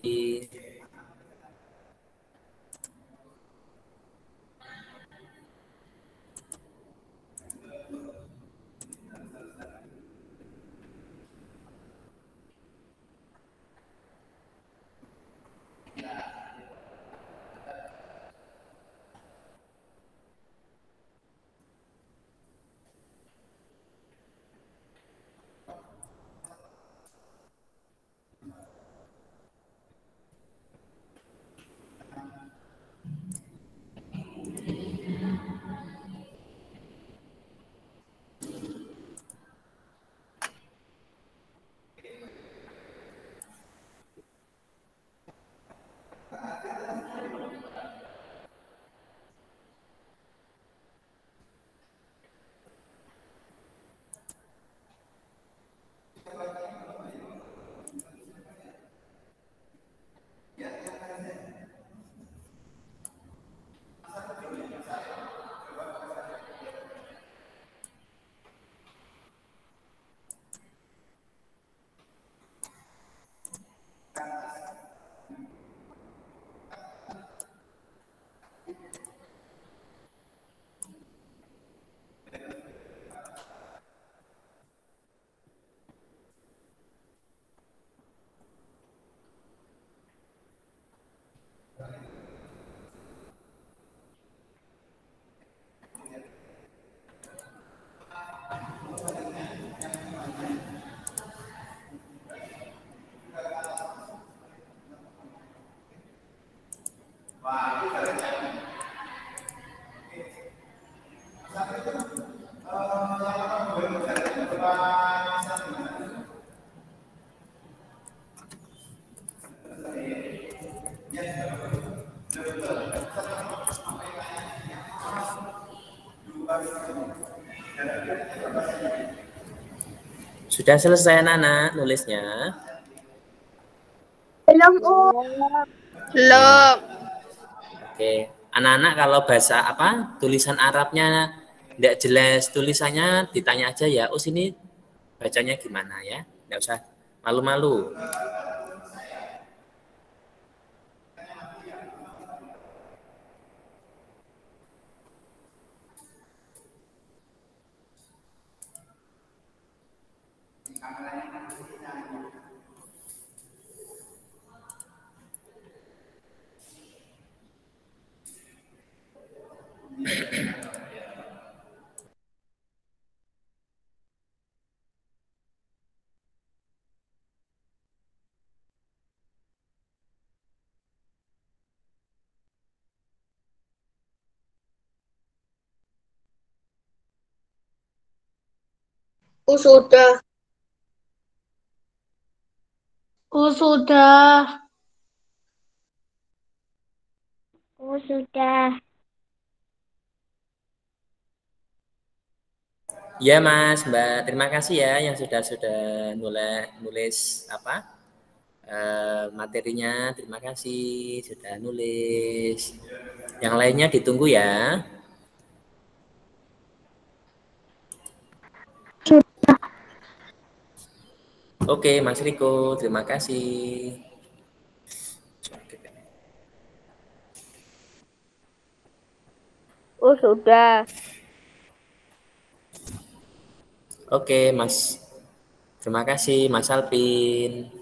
Sudah selesai anak-anak nulisnya? Belum, Belum. Oke, anak-anak kalau bahasa apa tulisan Arabnya tidak jelas tulisannya ditanya aja ya. Oh sini bacanya gimana ya? Tidak usah malu-malu. Oh, sudah. Oh, sudah. Oh, sudah. Ya Mas, Mbak, terima kasih ya yang sudah nulis apa materinya. Terima kasih sudah nulis. Yang lainnya ditunggu ya. Oke, Mas Riko, terima kasih. Oh, sudah. Oke, Mas. Terima kasih, Mas Alvin.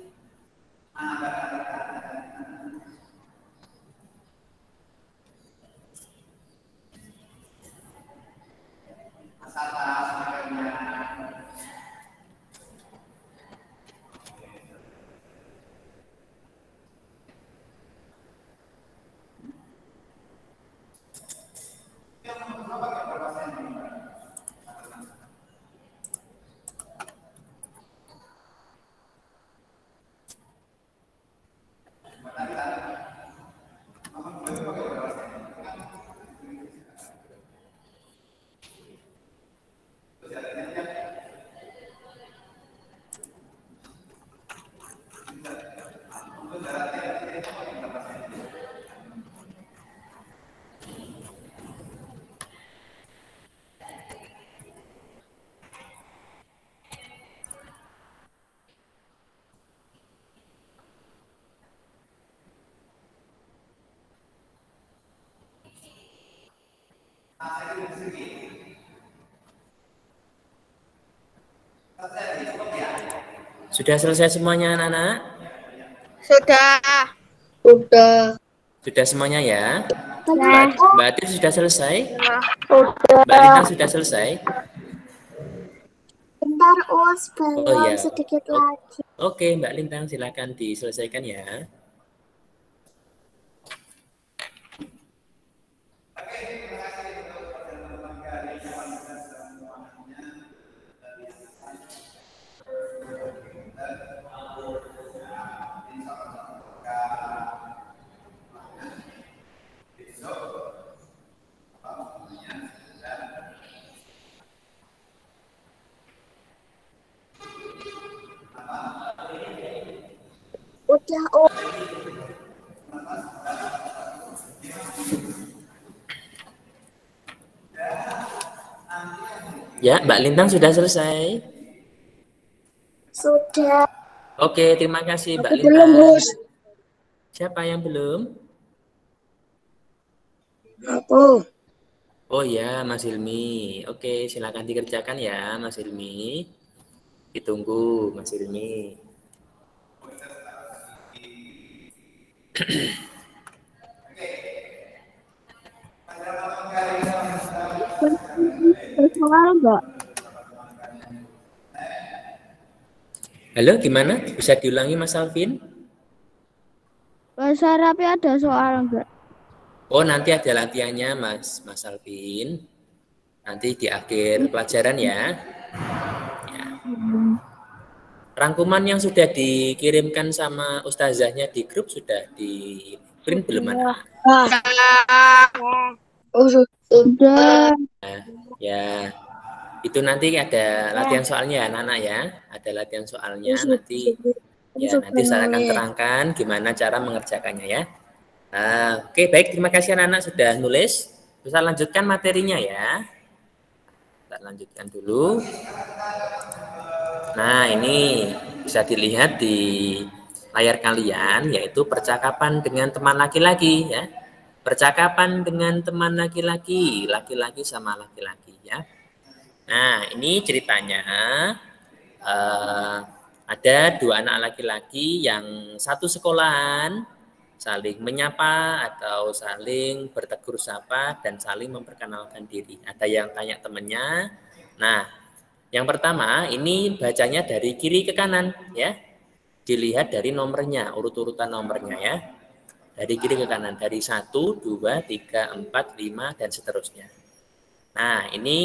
Sudah selesai semuanya anak-anak? Sudah. Sudah. Sudah semuanya ya? Sudah. Mbak Atif sudah selesai? Sudah. Mbak Lina sudah selesai? Bentar, Us. Oh Belum ya. sedikit lagi. Oke, Mbak Lintang silakan diselesaikan ya. Udah, Us. Ya, Mbak Lintang sudah selesai? Sudah. Oke, terima kasih Mbak Belum, Lintang. Bos. Siapa yang belum? Aku. Oh ya, Mas Hilmi. Oke, silakan dikerjakan ya, Mas Hilmi. Ditunggu, Mas Hilmi. Soal enggak? Halo, gimana? Bisa diulangi Mas Alvin? Bahasa Arabnya ada soal enggak? Oh, nanti ada latihannya, Mas Alvin. Nanti di akhir pelajaran ya. Ya. Rangkuman yang sudah dikirimkan sama ustazahnya di grup sudah di print belum, anak? Oh, Udah. Ya, itu nanti ada latihan soalnya ya, anak-anak ya. Ada latihan soalnya nanti. Ya, nanti saya akan terangkan gimana cara mengerjakannya ya. Nah, oke, baik. Terima kasih anak-anak sudah nulis. Bisa lanjutkan materinya ya. Kita lanjutkan dulu. Nah, ini bisa dilihat di layar kalian, yaitu percakapan dengan teman laki-laki ya. Percakapan dengan teman laki-laki, laki-laki sama laki-laki ya. Nah, ini ceritanya ada dua anak laki-laki yang satu sekolahan, saling menyapa atau saling bertegur sapa dan saling memperkenalkan diri. Ada yang tanya temannya. Nah, yang pertama ini bacanya dari kiri ke kanan ya. Dilihat dari nomornya, urut-urutan nomornya ya. Dari kiri ke kanan, dari 1, 2, 3, 4, 5 dan seterusnya. Nah, ini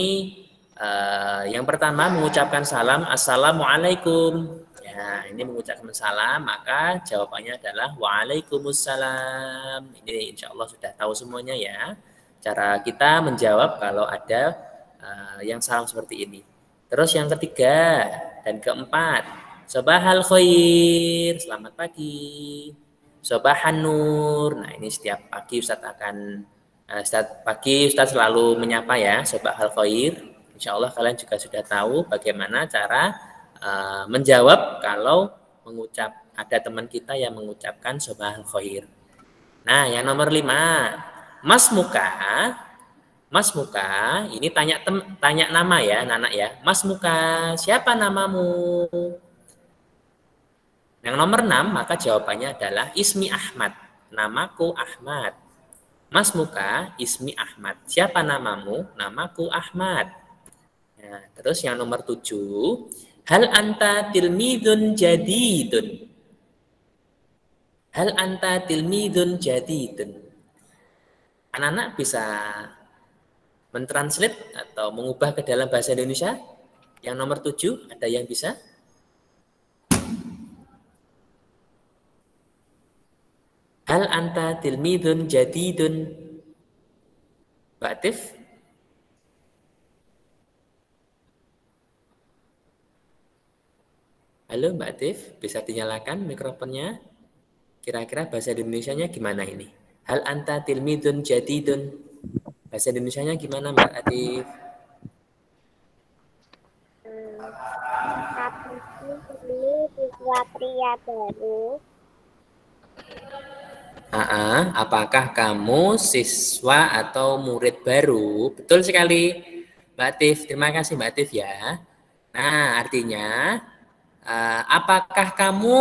yang pertama mengucapkan salam, Assalamualaikum. Ya, ini mengucapkan salam, maka jawabannya adalah Waalaikumsalam. Ini insya Allah sudah tahu semuanya ya. Cara kita menjawab kalau ada yang salam seperti ini. Terus yang ketiga dan keempat, Sobahal khair, selamat pagi. Sobahan nur. Nah, ini setiap pagi Ustadz akan setiap pagi Ustadz selalu menyapa ya, Sobahal khair. Insya Allah kalian juga sudah tahu bagaimana cara menjawab kalau ada teman kita yang mengucapkan Sobahal khair. Nah, yang nomor 5, Mas Muka, ini tanya nama ya, anak ya. Mas Muka, siapa namamu? Yang nomor 6, maka jawabannya adalah Ismi Ahmad. Namaku Ahmad. Mas Muka, Ismi Ahmad. Siapa namamu? Namaku Ahmad. Nah, terus yang nomor 7, Hal anta tilmidun jadidun. Hal anta tilmidun jadidun. Anak-anak bisa mentranslate atau mengubah ke dalam bahasa Indonesia? Yang nomor 7, ada yang bisa? Hal anta tilmidun jadidun. Mbak Atif? Halo Mbak Atif, bisa dinyalakan mikrofonnya? Kira-kira bahasa Indonesianya gimana ini? Hal anta tilmidun jadidun. Bahasa Indonesianya gimana Mbak Atif? Ini siswa pria baru. Apakah kamu siswa atau murid baru? Betul sekali Mbak Atif, terima kasih Mbak Atif ya. Nah, artinya apakah kamu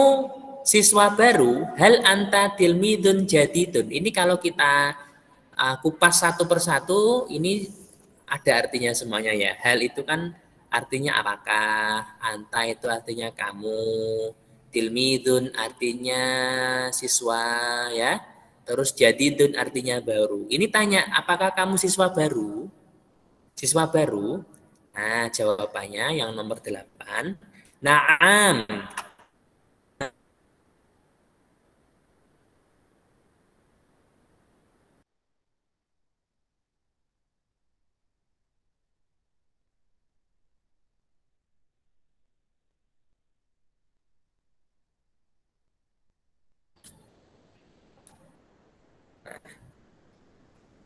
siswa baru? Hal anta tilmidun jadidun. Ini kalau kita kupas satu persatu, ini ada artinya semuanya ya. Hal itu kan artinya apakah, anta itu artinya kamu, tilmidun artinya siswa ya. Terus jadidun artinya baru. Ini tanya, apakah kamu siswa baru? Siswa baru? Nah, jawabannya yang nomor 8. Naam.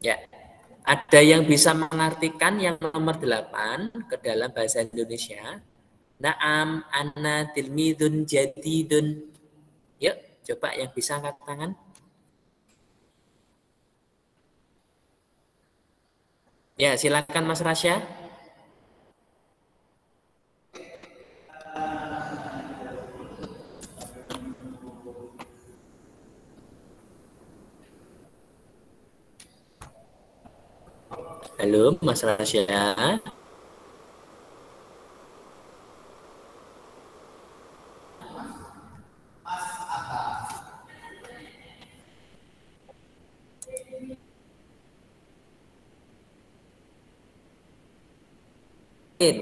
Ya, ada yang bisa mengartikan yang nomor 8 ke dalam bahasa Indonesia? Naam, anna tilmidun jadidun. Yuk, coba yang bisa angkat tangan. Ya, silakan Mas Rasya. Halo, Mas Rasya. Ya,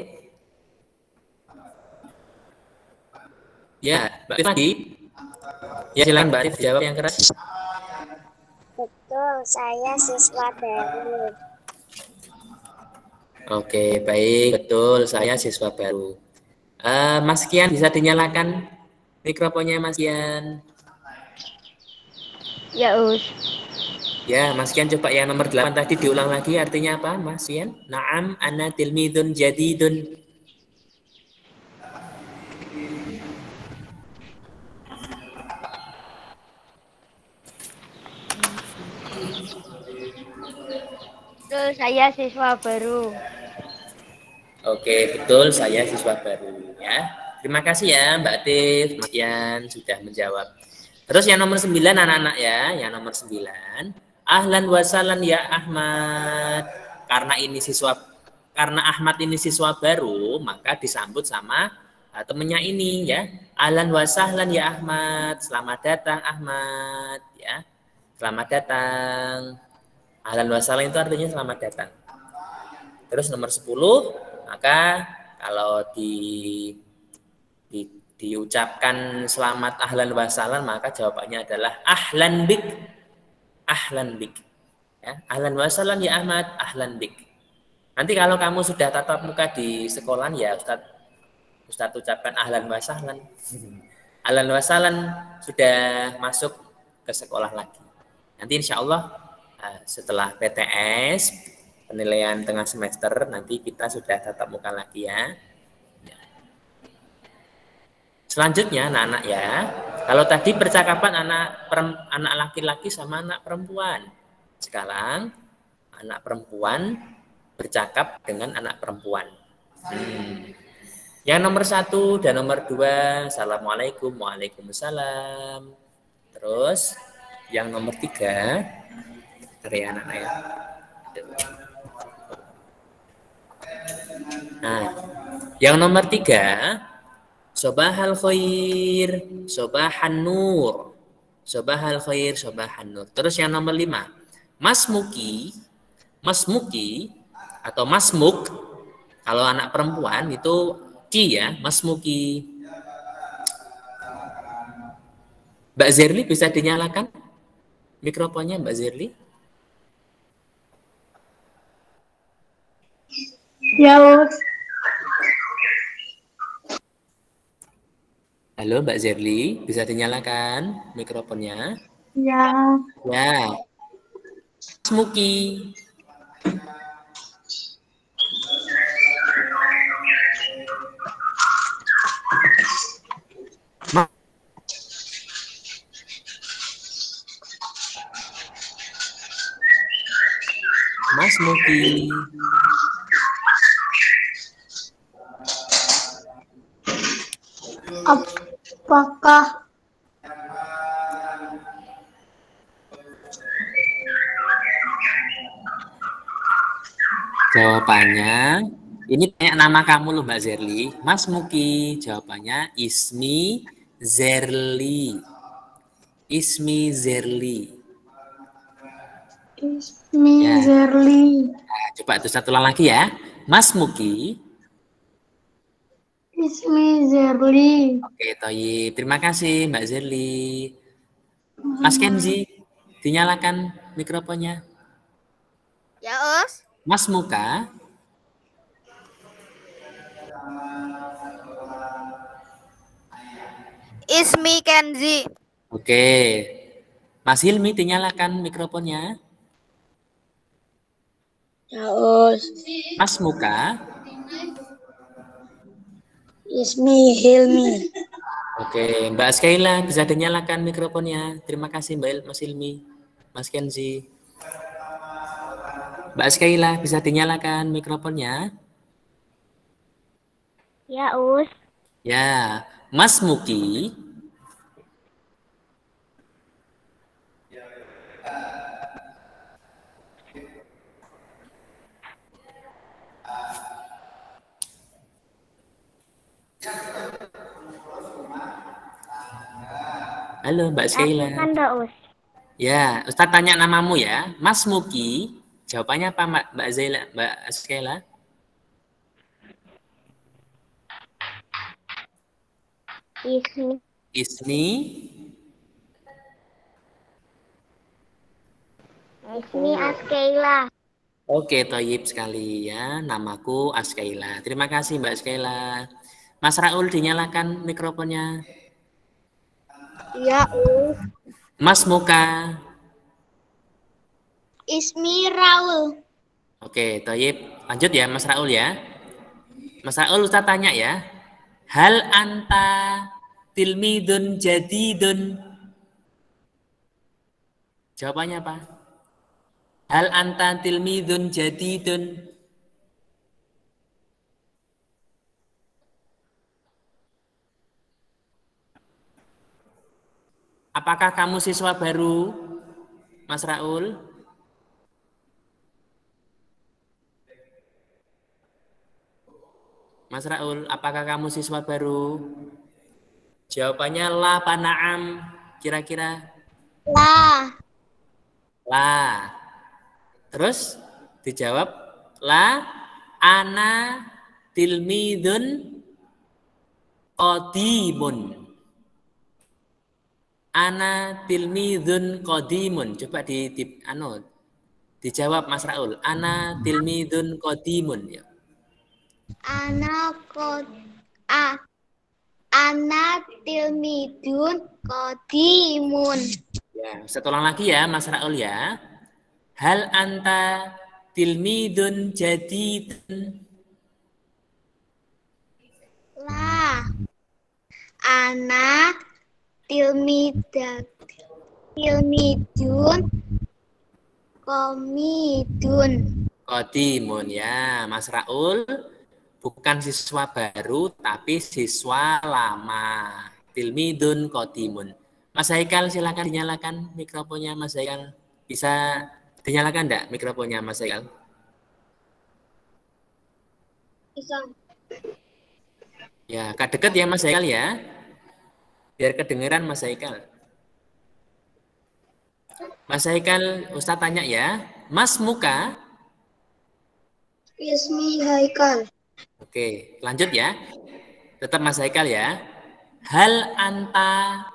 Mbak Arif lagi. Ya, silakan Mbak Arif jawab yang keras. Betul, saya siswa baru. Oke, baik, betul. Saya siswa baru. Mas Kian bisa dinyalakan mikrofonnya, Mas Kian. Ya, Us. Ya, Mas Kian coba yang nomor 8 tadi diulang lagi, artinya apa, Mas Kian? Naam, ana tilmidun jadidun. Betul, saya siswa baru. Oke, betul, saya siswa baru ya. Terima kasih ya Mbak Atif, Mas Kian sudah menjawab. Terus yang nomor 9 anak-anak ya, yang nomor 9. Ahlan wa sahlan ya Ahmad. Karena Ahmad ini siswa baru, maka disambut sama temennya ini ya. Ahlan wa sahlan ya Ahmad. Selamat datang Ahmad ya. Selamat datang. Ahlan wa sahlan itu artinya selamat datang. Terus nomor 10, maka kalau diucapkan selamat ahlan wa sahlan, maka jawabannya adalah ahlan bik. Ahlan bik. Ya, ahlan wa sahlan ya Ahmad, ahlan bik. Nanti kalau kamu sudah tatap muka di sekolah ya Ustaz ucapkan ahlan wa sahlan. Ahlan wa sahlan sudah masuk ke sekolah lagi. Nanti insya Allah setelah PTS penilaian tengah semester nanti kita sudah tatap muka lagi ya. Selanjutnya anak-anak ya, kalau tadi percakapan anak laki-laki sama anak perempuan, sekarang anak perempuan bercakap dengan anak perempuan. Yang nomor 1 dan nomor 2, assalamualaikum, waalaikumsalam. Terus yang nomor 3, dari anak-anak ya. Nah, yang nomor 3, sobahal khair, sobahan nur. Sobahal khair, sobahan nur. Terus yang nomor 5, masmuki atau masmuk. Kalau anak perempuan itu ki ya, masmuki. Mbak Zerli bisa dinyalakan mikrofonnya Mbak Zerli? Ya, Us. Halo Mbak Zerli, bisa dinyalakan mikrofonnya? Ya. Ya. Smuki. Mas Muki. Apakah jawabannya ini kayak nama kamu loh Mbak Zerli. Mas Muki, jawabannya Ismi Zerli. Ismi Zerli. Ismi Ya. Zerli. Nah, coba itu satu ulang lagi ya. Mas Muki. Ismi Zerli. Oke, Toyib. Terima kasih Mbak Zerli. Mas Kenzi, dinyalakan mikrofonnya. Ya, Us. Mas Muka. Ismi Kenzi. Oke. Mas Hilmi, dinyalakan mikrofonnya. Ya, Us. Mas Muka. Ismi Hilmi. Oke, Mbak Askaila bisa dinyalakan mikrofonnya. Terima kasih Mbak Mas Hilmi, Mas Kenzi. Mbak Askaila bisa dinyalakan mikrofonnya. Ya, Us. Ya, Mas Muki. Halo Mbak Sheila. Us. Ya, Ustadz tanya namamu ya. Mas Muki. Jawabannya apa Mbak Sheila? Ismi. Ismi. Ismi Askeila. Oke, toyib sekali ya. Namaku Askaila. Terima kasih Mbak Askaila. Mas Raul dinyalakan mikrofonnya. Ya, Mas Muka. Ismi Raul. Oke, toyib. Lanjut ya Mas Raul ya. Mas Raul Ustaz tanya ya. Hal anta tilmidun jadidun. Jawabannya apa? Hal anta tilmidun jadidun. Apakah kamu siswa baru, Mas Raul? Mas Raul, apakah kamu siswa baru? Jawabannya la panaam. Kira-kira? La. La. Terus dijawab la ana tilmidun qadimun. Ana tilmidun qadimun. Coba dijawab Mas Raul. Ana tilmidun qadimun ya. Ana tilmidun qadimun. Ya, setulang lagi ya Mas Raul ya. Hal anta tilmidun jadidun. La. Ana tilmidun komidun. Qadimun ya, Mas Raul bukan siswa baru tapi siswa lama. Tilmidun qadimun. Mas Haikal silakan dinyalakan mikrofonnya Mas Haikal. Bisa dinyalakan enggak mikrofonnya Mas Haikal? Bisa. Ya, Kak deket ya Mas Haikal ya. Biar kedengeran Mas Haikal. Mas Haikal, Ustaz tanya ya. Mas Muka. Ismi Haikal. Oke, lanjut ya. Tetap Mas Haikal ya. Hal anta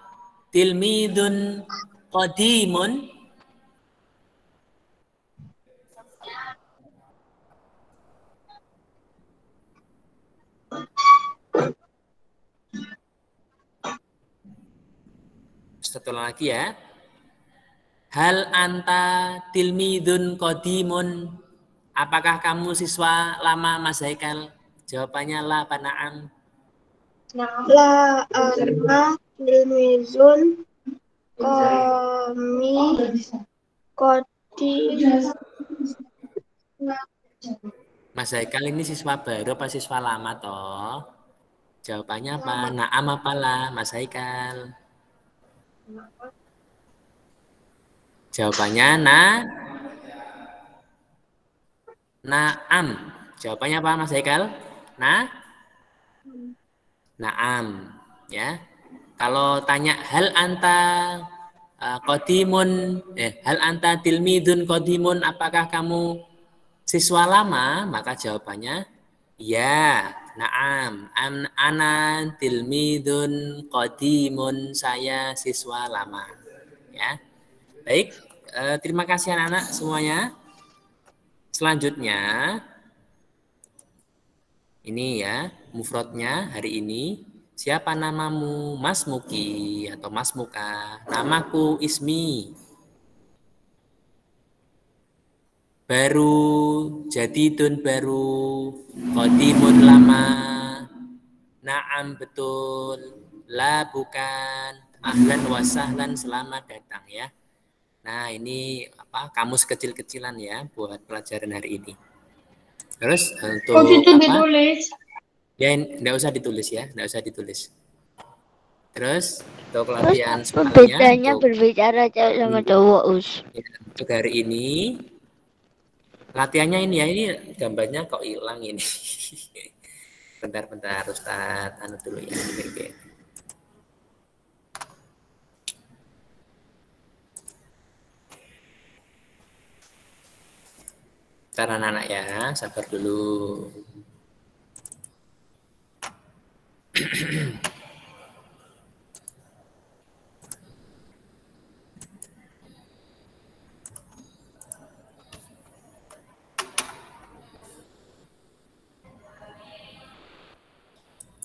tilmidun qadimun. Setelah lagi ya. Hal anta tilmidun qadimun. Apakah kamu siswa lama Mas Haikal? Jawabannya la pana'am. La ana tilmizun kodi. Mas Haikal ini siswa baru apa siswa lama toh? Jawabannya apa? Naam apalah Mas Haikal? Jawabannya naam. Jawabannya apa Mas Haikal? Naam. Ya. Kalau tanya hal anta hal anta tilmidun qadimun, apakah kamu siswa lama? Maka jawabannya ya, naam. Ana tilmidun qadimun, saya siswa lama. Ya. Baik, terima kasih anak-anak semuanya. Selanjutnya ini ya, mufradnya hari ini. Siapa namamu? Mas Muki atau Mas Muka. Namaku Ismi. Baru, jadidun baru, qadimun lama. Naam betul. La bukan. Ahlan wa sahlan, selamat datang ya. Nah, ini kamus kecil-kecilan ya buat pelajaran hari ini. Terus untuk itu ditulis? Ya, enggak usah ditulis ya, enggak usah ditulis. Terus untuk latihan soalnya Bedanya berbicara cewek sama cowok, ya, untuk hari ini latihannya ini ya, ini gambarnya kok hilang ini. Bentar Ustaz, dulu ya. Oke. Cara anak ya, sabar dulu.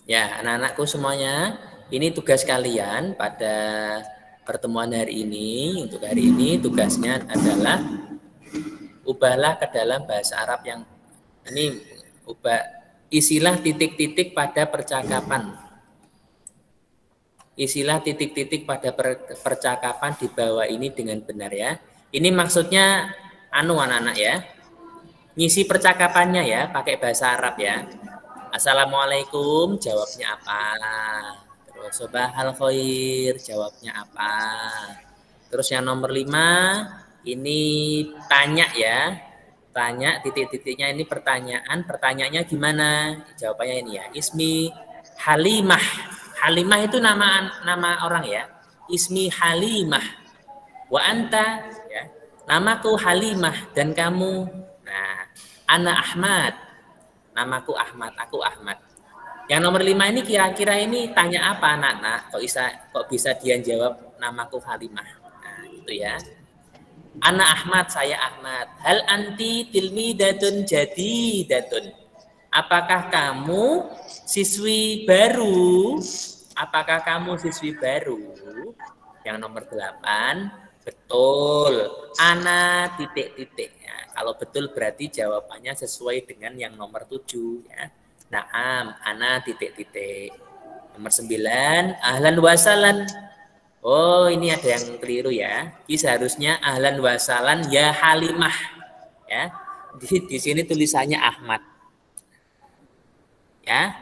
Ya, anak-anakku semuanya, ini tugas kalian pada pertemuan hari ini. Untuk hari ini tugasnya adalah ubahlah ke dalam bahasa Arab yang ini ubah isilah titik-titik pada percakapan. Isilah titik-titik pada percakapan di bawah ini dengan benar ya. Ini maksudnya anak-anak ya. Ngisi percakapannya ya, pakai bahasa Arab ya. Assalamualaikum, jawabnya apa? Terus sobahal khair, jawabnya apa? Terus yang nomor 5, ini tanya ya. Tanya, titik-titiknya ini pertanyaan. Pertanyaannya gimana? Jawabannya ini ya. Ismi Halimah. Halimah itu nama orang ya. Ismi Halimah. Wa anta ya. Namaku Halimah dan kamu. Nah, ana Ahmad. Namaku Ahmad, aku Ahmad. Yang nomor 5 ini kira-kira ini tanya apa anak-anak? Kok bisa dia jawab namaku Halimah? Nah, itu ya. Ana Ahmad, saya Ahmad. Hal anti tilmidatun jadidatun. Apakah kamu siswi baru? Apakah kamu siswi baru? Yang nomor 8, betul. Ana titik-titik. Ya, kalau betul berarti jawabannya sesuai dengan yang nomor 7 ya. Naam, ana titik-titik. Nomor 9, ahlan wasalan. Oh, ini ada yang keliru ya. Ini seharusnya ahlan wasalan ya Halimah. Ya. Di sini tulisannya Ahmad. Ya.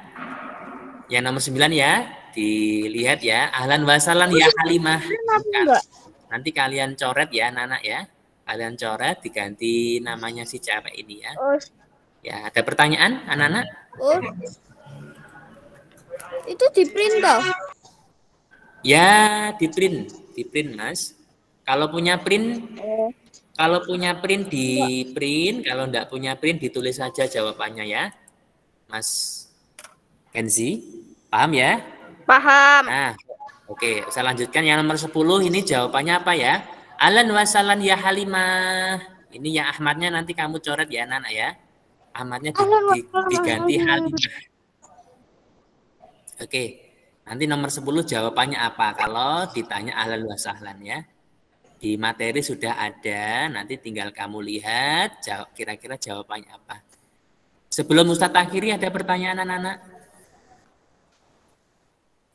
Yang nomor 9 ya, dilihat ya. Ahlan wasalan ya Halimah. Nanti kalian coret ya, anak-anak ya. Kalian coret diganti namanya si cewek ini ya. Ya, ada pertanyaan anak-anak? Oh, itu di print toh? Ya, di print Mas. Kalau punya print, di print. Kalau enggak punya print, ditulis saja jawabannya ya, Mas Kenzi. Paham ya? Paham. Nah, oke. Saya lanjutkan yang nomor 10. Ini jawabannya apa ya? Ahlan wasalan ya Halimah. Ini ya Ahmadnya nanti kamu coret ya anak-anak ya. Ahmadnya diganti Halimah. Oke. Nanti nomor 10 jawabannya apa? Kalau ditanya ahlan wa sahlan ya. Di materi sudah ada, nanti tinggal kamu lihat kira-kira jawabannya apa. Sebelum Ustadz akhiri ada pertanyaan anak-anak?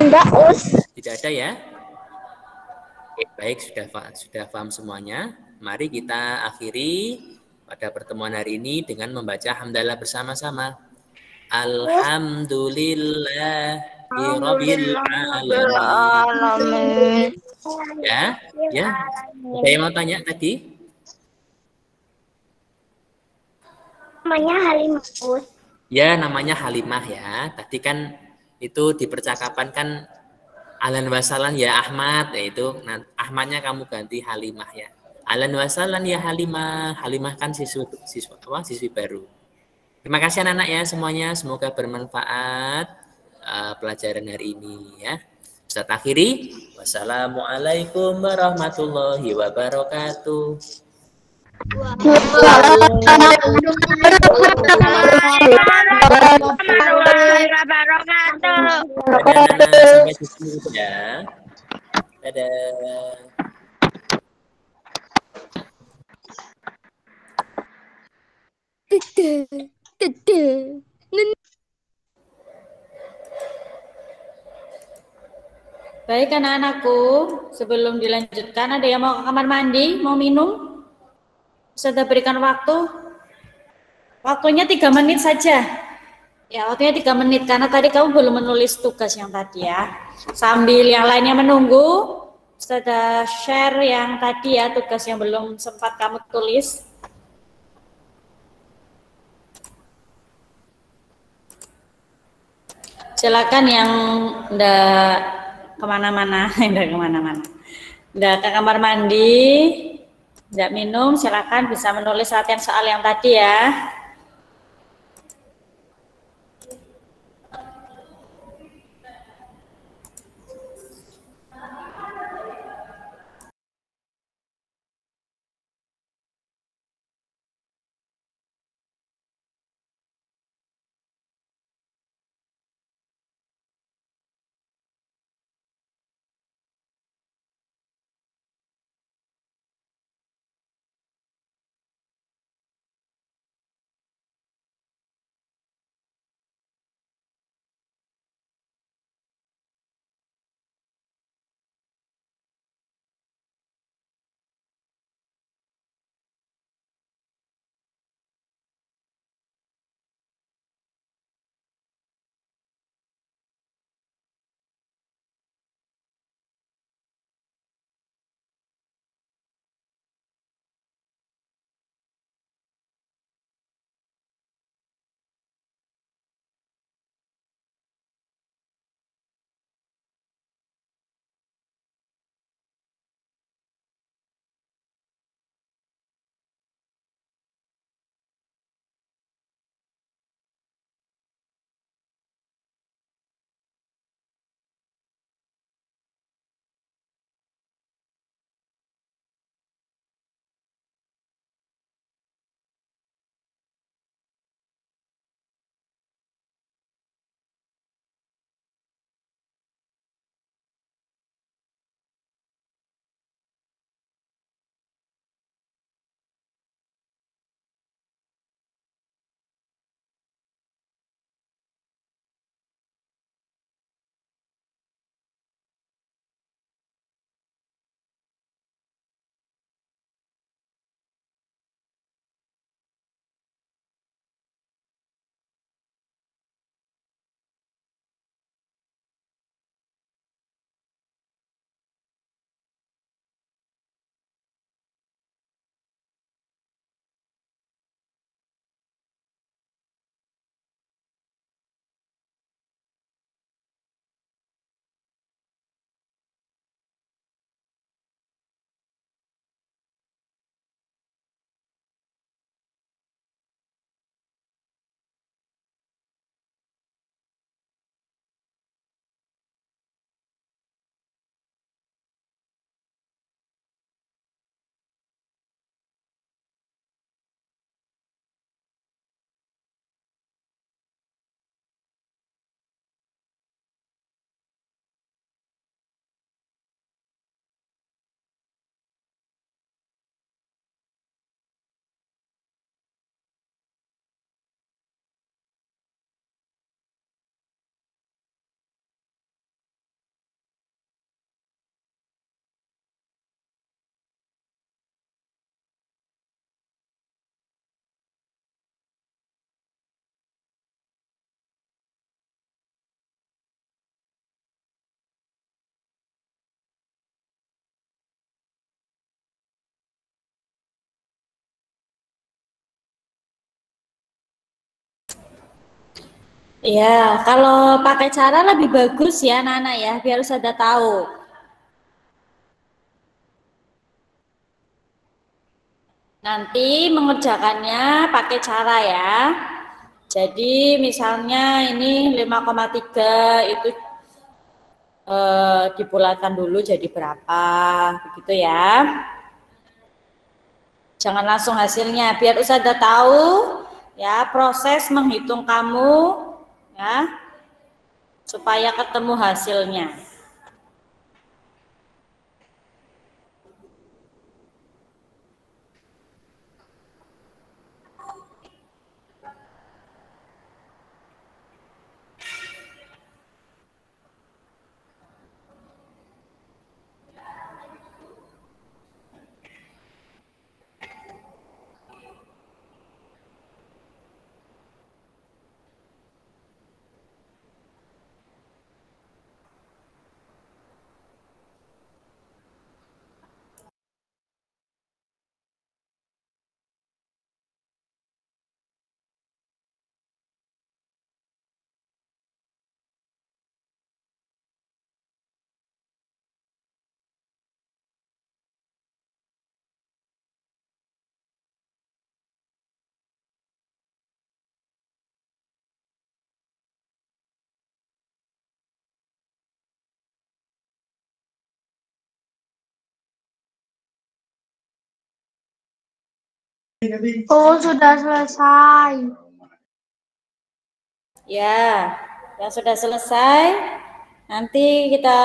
Enggak, Us. Tidak ada ya? Oke, baik, sudah paham semuanya. Mari kita akhiri pada pertemuan hari ini dengan membaca hamdalah bersama-sama. Alhamdulillah Rabbil alamin. Ya, Ada yang mau tanya tadi? Namanya Halimah, Us. Ya, namanya Halimah ya. Tadi kan itu di percakapan kan ahlan wasalan ya Ahmad, yaitu Ahmadnya kamu ganti Halimah ya. Ahlan wasalan ya Halimah. Halimah kan siswi baru. Terima kasih anak-anak ya semuanya. Semoga bermanfaat pelajaran hari ini ya. Ustaz akhiri. Wassalamualaikum warahmatullahi wabarakatuh. Warahmatullahi wabarakatuh. Dadah, Nana. Sampai di sini ya. Dadah. Baik anak-anakku, sebelum dilanjutkan ada yang mau ke kamar mandi, mau minum? Sudah berikan waktu. Waktunya 3 menit saja. Ya, waktunya 3 menit karena tadi kamu belum menulis tugas yang tadi ya. Sambil yang lainnya menunggu, sudah share yang tadi ya, tugas yang belum sempat kamu tulis. Silakan yang enggak kemana-mana, enggak ke kamar mandi, enggak minum, silakan bisa menulis latihan soal yang tadi ya. Ya, kalau pakai cara lebih bagus ya anak-anak ya, biar Ustazah tahu. Nanti mengerjakannya pakai cara ya. Jadi misalnya ini 5,3 itu dibulatkan dulu jadi berapa, begitu ya. Jangan langsung hasilnya, biar Ustazah tahu ya proses menghitung kamu ya, supaya ketemu hasilnya. Oh, sudah selesai. Ya, yang sudah selesai, nanti kita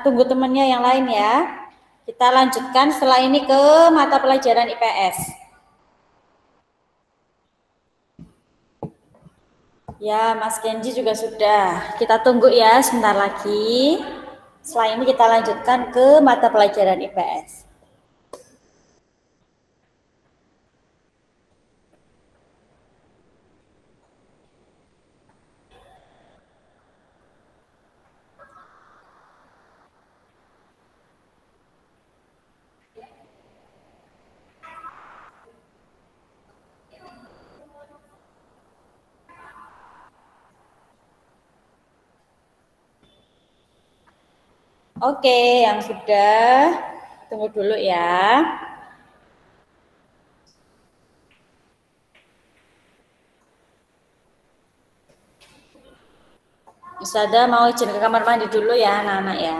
tunggu temannya yang lain ya. Kita lanjutkan setelah ini ke mata pelajaran IPS. Ya, Mas Kenji juga sudah. Kita tunggu ya sebentar lagi. Setelah ini kita lanjutkan ke mata pelajaran IPS. Oke, yang sudah, tunggu dulu ya. Ustazah mau izin ke kamar mandi dulu ya anak-anak ya.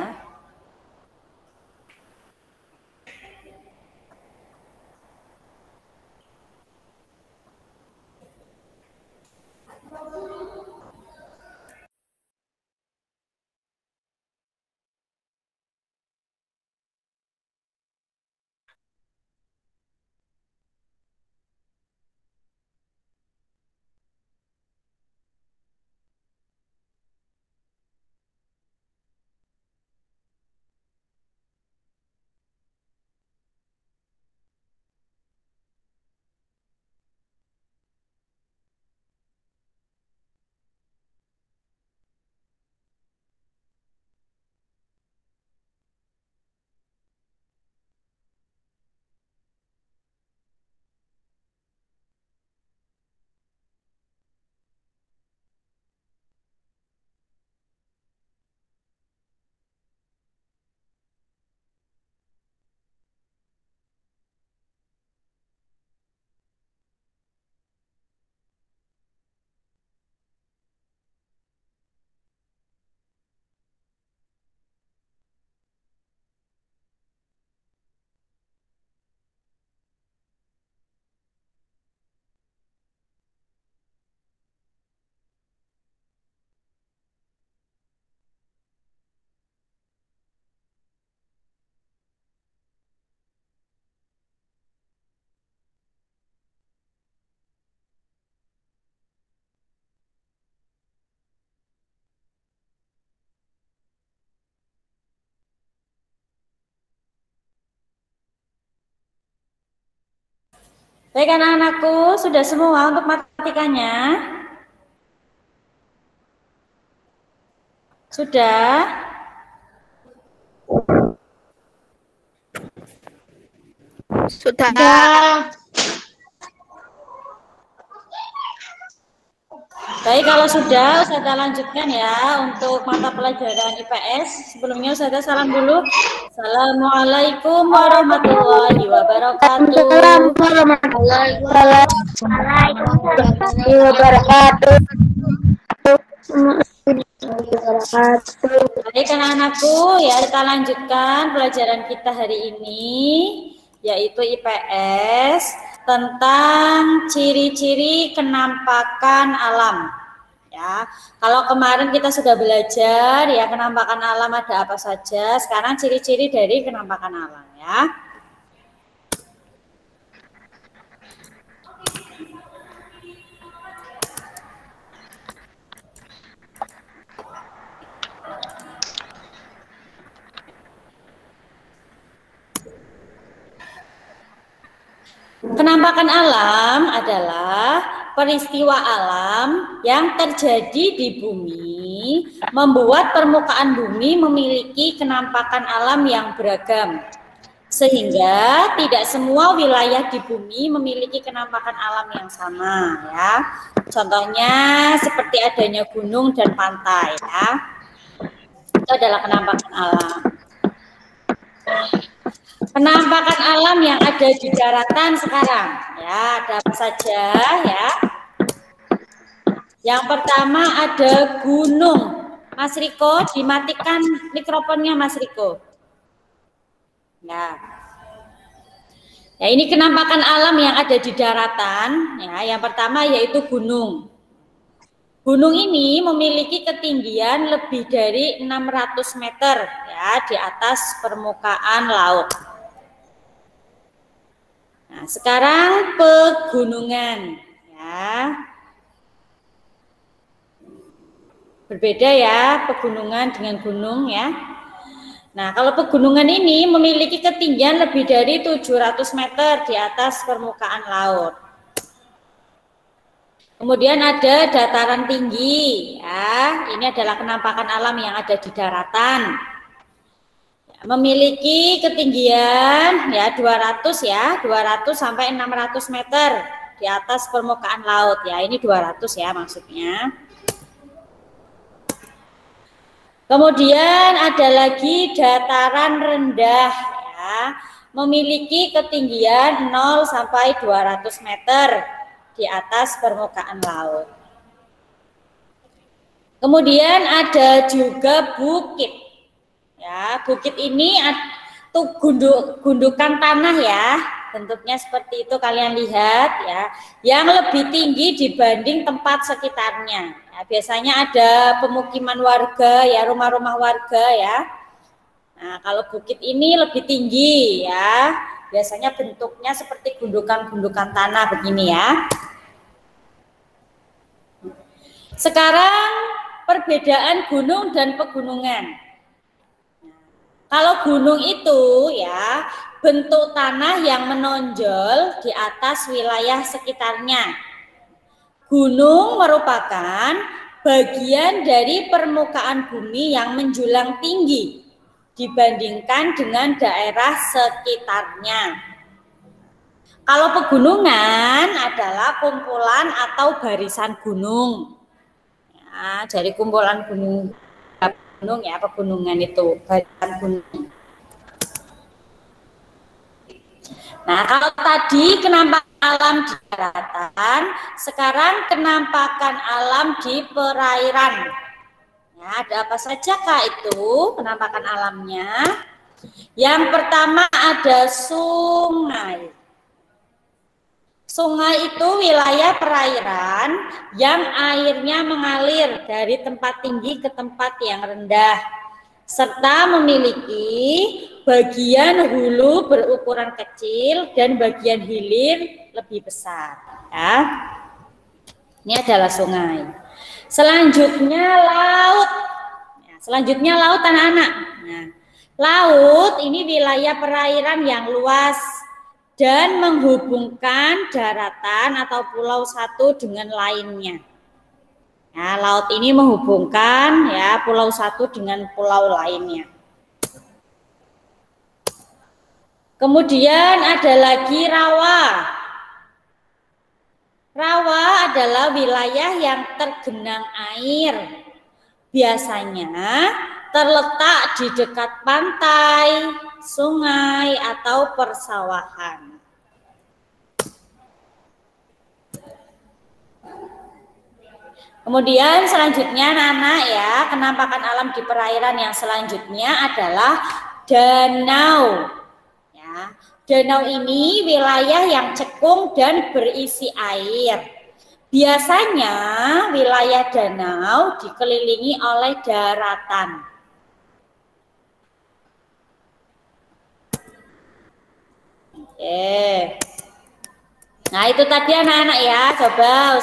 Baik anak-anakku, sudah semua untuk matematikanya? Sudah? Sudah. Baik, kalau sudah, Ustazah lanjutkan ya untuk mata pelajaran IPS. Sebelumnya Ustazah salam dulu. Assalamualaikum warahmatullahi wabarakatuh. Warahmatullahi wabarakatuh. Baik anak-anakku, ya kita lanjutkan pelajaran kita hari ini, yaitu IPS tentang ciri-ciri kenampakan alam. Ya, kalau kemarin kita sudah belajar ya kenampakan alam ada apa saja. Sekarang ciri-ciri dari kenampakan alam ya. Penampakan alam adalah peristiwa alam yang terjadi di bumi, membuat permukaan bumi memiliki kenampakan alam yang beragam. Sehingga tidak semua wilayah di bumi memiliki kenampakan alam yang sama ya. Contohnya seperti adanya gunung dan pantai ya. Itu adalah kenampakan alam. Penampakan alam yang ada di daratan sekarang ya, ada apa saja ya. Yang pertama ada gunung. Mas Riko, dimatikan mikrofonnya Mas Riko. Ya. Ya, ini kenampakan alam yang ada di daratan ya. Yang pertama yaitu gunung. Gunung ini memiliki ketinggian lebih dari 600 meter ya di atas permukaan laut. Nah, sekarang pegunungan ya. Berbeda ya pegunungan dengan gunung ya. Nah, kalau pegunungan ini memiliki ketinggian lebih dari 700 meter di atas permukaan laut. Kemudian ada dataran tinggi ya. Ini adalah kenampakan alam yang ada di daratan. Memiliki ketinggian ya 200 sampai 600 meter di atas permukaan laut ya. Ini 200 ya maksudnya. Kemudian ada lagi dataran rendah ya, memiliki ketinggian 0 sampai 200 meter di atas permukaan laut. Kemudian ada juga bukit. Ya, bukit ini tuh gundukan tanah ya, bentuknya seperti itu kalian lihat ya, yang lebih tinggi dibanding tempat sekitarnya. Ya, biasanya ada pemukiman warga ya, rumah-rumah warga ya. Nah, kalau bukit ini lebih tinggi ya, biasanya bentuknya seperti gundukan-gundukan tanah begini ya. Sekarang perbedaan gunung dan pegunungan. Kalau gunung itu ya bentuk tanah yang menonjol di atas wilayah sekitarnya. Gunung merupakan bagian dari permukaan bumi yang menjulang tinggi dibandingkan dengan daerah sekitarnya. Kalau pegunungan adalah kumpulan atau barisan gunung. Ya, dari kumpulan gunung ya, pegunungan itu barisan gunung. Nah, kalau tadi kenampakan alam di daratan, sekarang kenampakan alam di perairan. Ya, ada apa saja kah itu penampakan alamnya? Yang pertama ada sungai. Sungai itu wilayah perairan yang airnya mengalir dari tempat tinggi ke tempat yang rendah, serta memiliki bagian hulu berukuran kecil dan bagian hilir lebih besar. Ya. Ini adalah sungai. Selanjutnya laut. Ya, selanjutnya laut anak-anak. Nah, laut ini wilayah perairan yang luas dan menghubungkan daratan atau pulau satu dengan lainnya. Ya, laut ini menghubungkan ya pulau satu dengan pulau lainnya. Kemudian ada lagi rawa. Rawa adalah wilayah yang tergenang air. Biasanya terletak di dekat pantai, sungai, atau persawahan. Kemudian selanjutnya anak-anak ya, penampakan alam di perairan yang selanjutnya adalah danau. Ya, danau ini wilayah yang cekung dan berisi air. Biasanya wilayah danau dikelilingi oleh daratan. Oke. Nah, itu tadi anak-anak ya. Coba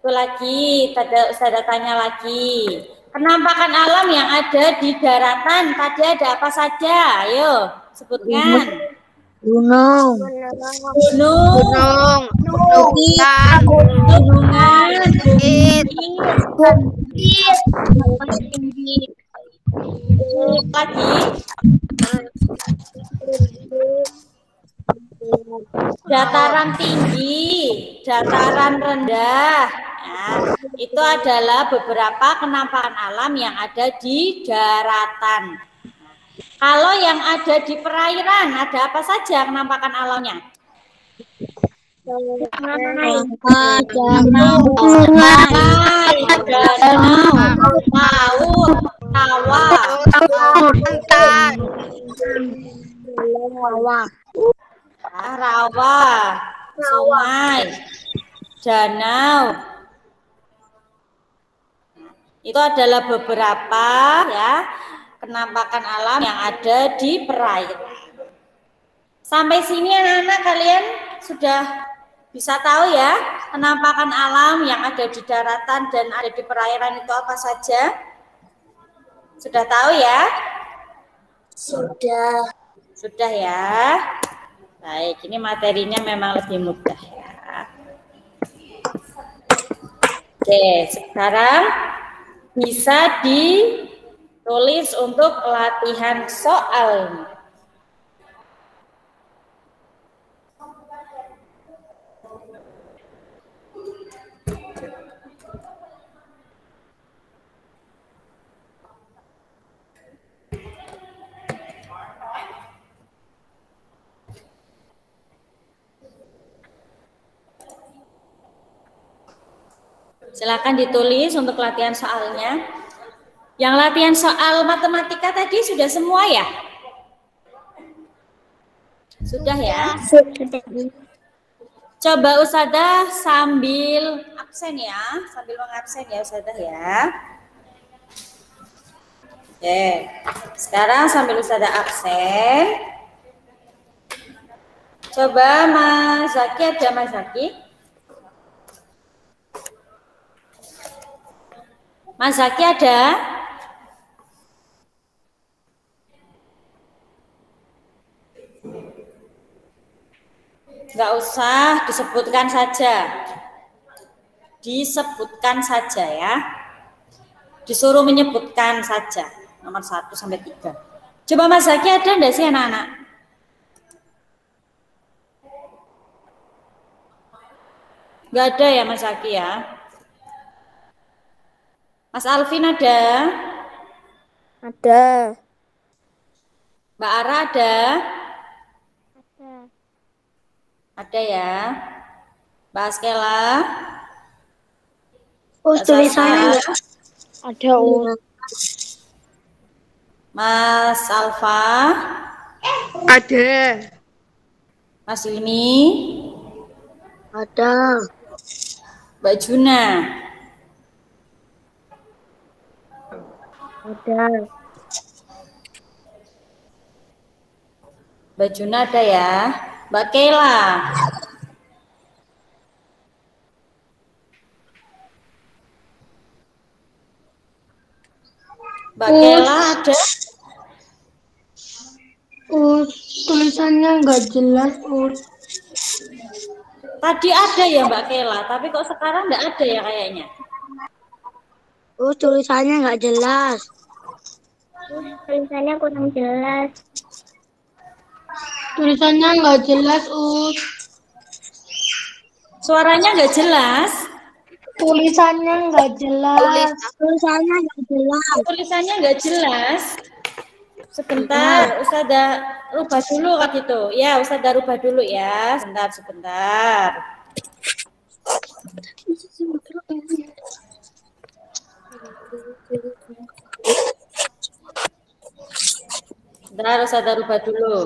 itu lagi, Ustazah tanya lagi. Penampakan alam yang ada di daratan tadi ada apa saja? Ayo, sebutkan. Gunung. Gunung. Gunungan. Lagi. Dataran tinggi, dataran rendah. Nah, itu adalah beberapa penampakan alam yang ada di daratan. Kalau yang ada di perairan, ada apa saja penampakan alamnya? Danau, laut, rawa, sungai, danau. Itu adalah beberapa ya penampakan alam yang ada di perairan. Sampai sini anak-anak kalian sudah bisa tahu ya penampakan alam yang ada di daratan dan ada di perairan itu apa saja? Sudah tahu ya? Sudah ya. Baik, ini materinya memang lebih mudah ya. Oke, sekarang bisa ditulis untuk latihan soal. Silakan ditulis untuk latihan soalnya. Yang latihan soal matematika tadi sudah semua ya? Sudah ya? Coba Ustazah sambil absen ya, sambil mengabsen ya Ustazah ya. Oke, sekarang sambil Ustazah absen. Coba Mas Zaki, ada Mas Zaki? Mas Zaki ada? Enggak usah, disebutkan saja. Disebutkan saja ya. Disuruh menyebutkan saja. Nomor 1 sampai 3. Coba Mas Zaki ada enggak sih anak-anak? Enggak ada ya Mas Zaki ya? Mas Alvin ada? Ada. Mbak Ara ada? Ada. Ada ya. Mbak Askela? Tulisannya ada. Mas Alfa? Ada. Mas Ilmi? Ada. Mbak Juna? Ada. Mbak Juna ada ya. Mbak Kela? Mbak Kela ada? Tulisannya nggak jelas. Tadi ada ya Mbak Kela, tapi kok sekarang nggak ada ya kayaknya. Tulisannya nggak jelas. Tulisannya kurang jelas. Tulisannya nggak jelas, Suaranya nggak jelas. Tulisannya nggak jelas. Tulisannya nggak jelas. Tulisannya nggak jelas. Sebentar, Ustazah rubah dulu kan itu. Ya, Ustazah rubah dulu ya. Sebentar. Sebentar, Ustazah rubah dulu.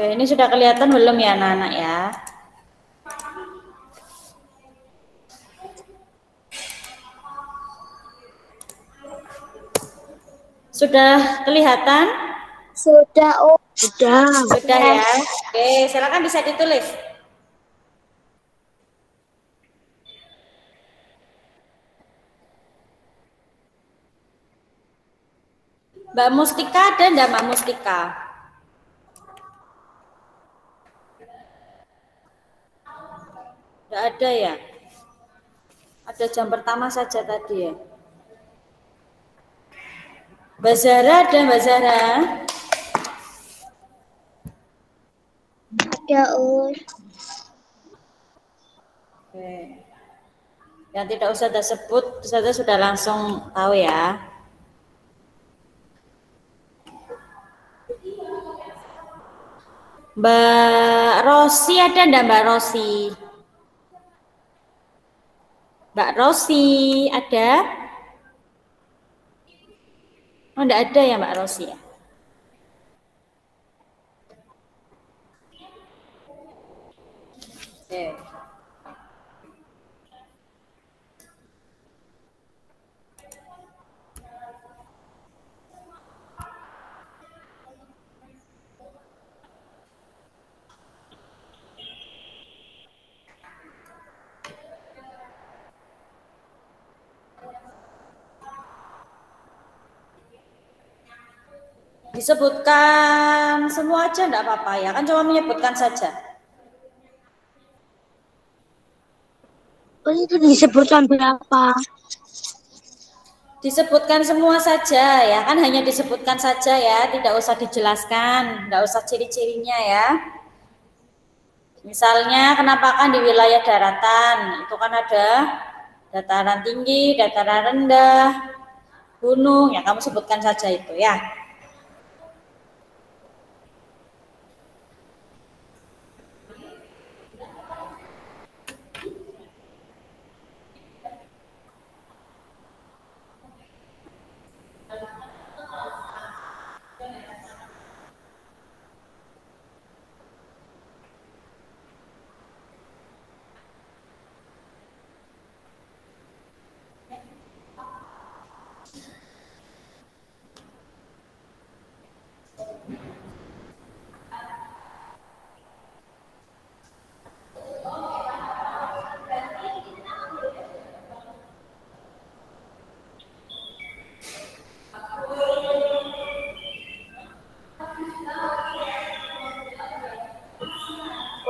Oke, ini sudah kelihatan belum ya anak-anak ya? Sudah kelihatan? Sudah, sudah. Sudah ya. Oke, silakan bisa ditulis. Mbak Mustika ada enggak Mbak Mustika? Enggak ada ya? Ada jam pertama saja tadi ya. Mbak Zara ada Mbak Zara? Ada, Oke. Yang tidak usah disebut, saja sudah langsung tahu ya. Mbak Rosi ada enggak Mbak Rosi? Mbak Rosi ada? Oh, enggak ada ya Mbak Rosi ya? Oke. Disebutkan semua aja enggak apa-apa ya, kan cuma menyebutkan saja. oh, itu disebutkan berapa? Disebutkan semua saja ya, kan hanya disebutkan saja ya, tidak usah dijelaskan, enggak usah ciri-cirinya ya. Misalnya kenapa kan di wilayah daratan, itu kan ada dataran tinggi, dataran rendah, gunung, ya kamu sebutkan saja itu ya.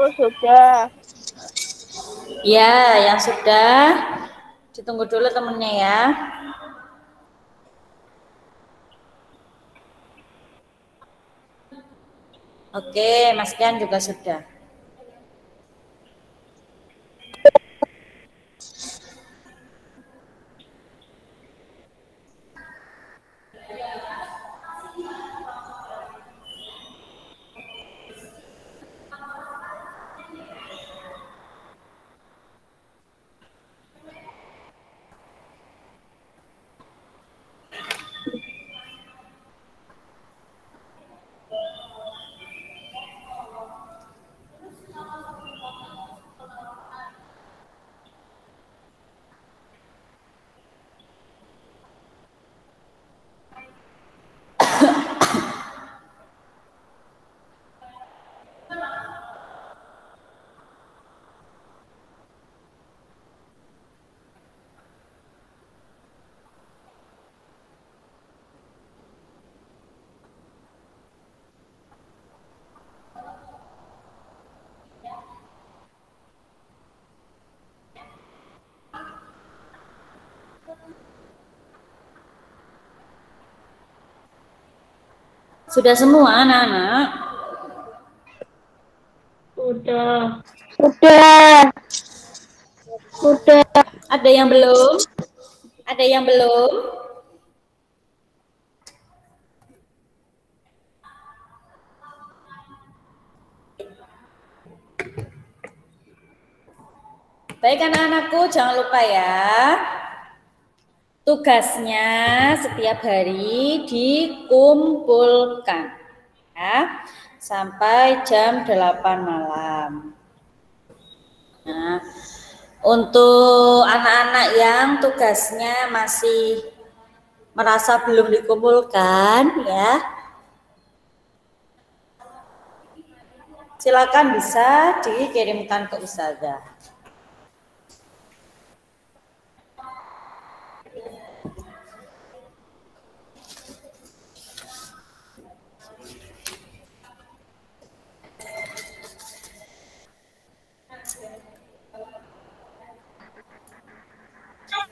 Oh, sudah. Ya, yang sudah ditunggu dulu temennya ya. Oke, Mas Kian juga sudah. Sudah semua anak-anak? Udah. Ada yang belum? Ada yang belum? Baik anak-anakku, jangan lupa ya. Tugasnya setiap hari dikumpulkan ya, sampai jam 8 malam. Nah, untuk anak-anak yang tugasnya masih merasa belum dikumpulkan ya, silakan bisa dikirimkan ke Ustazah.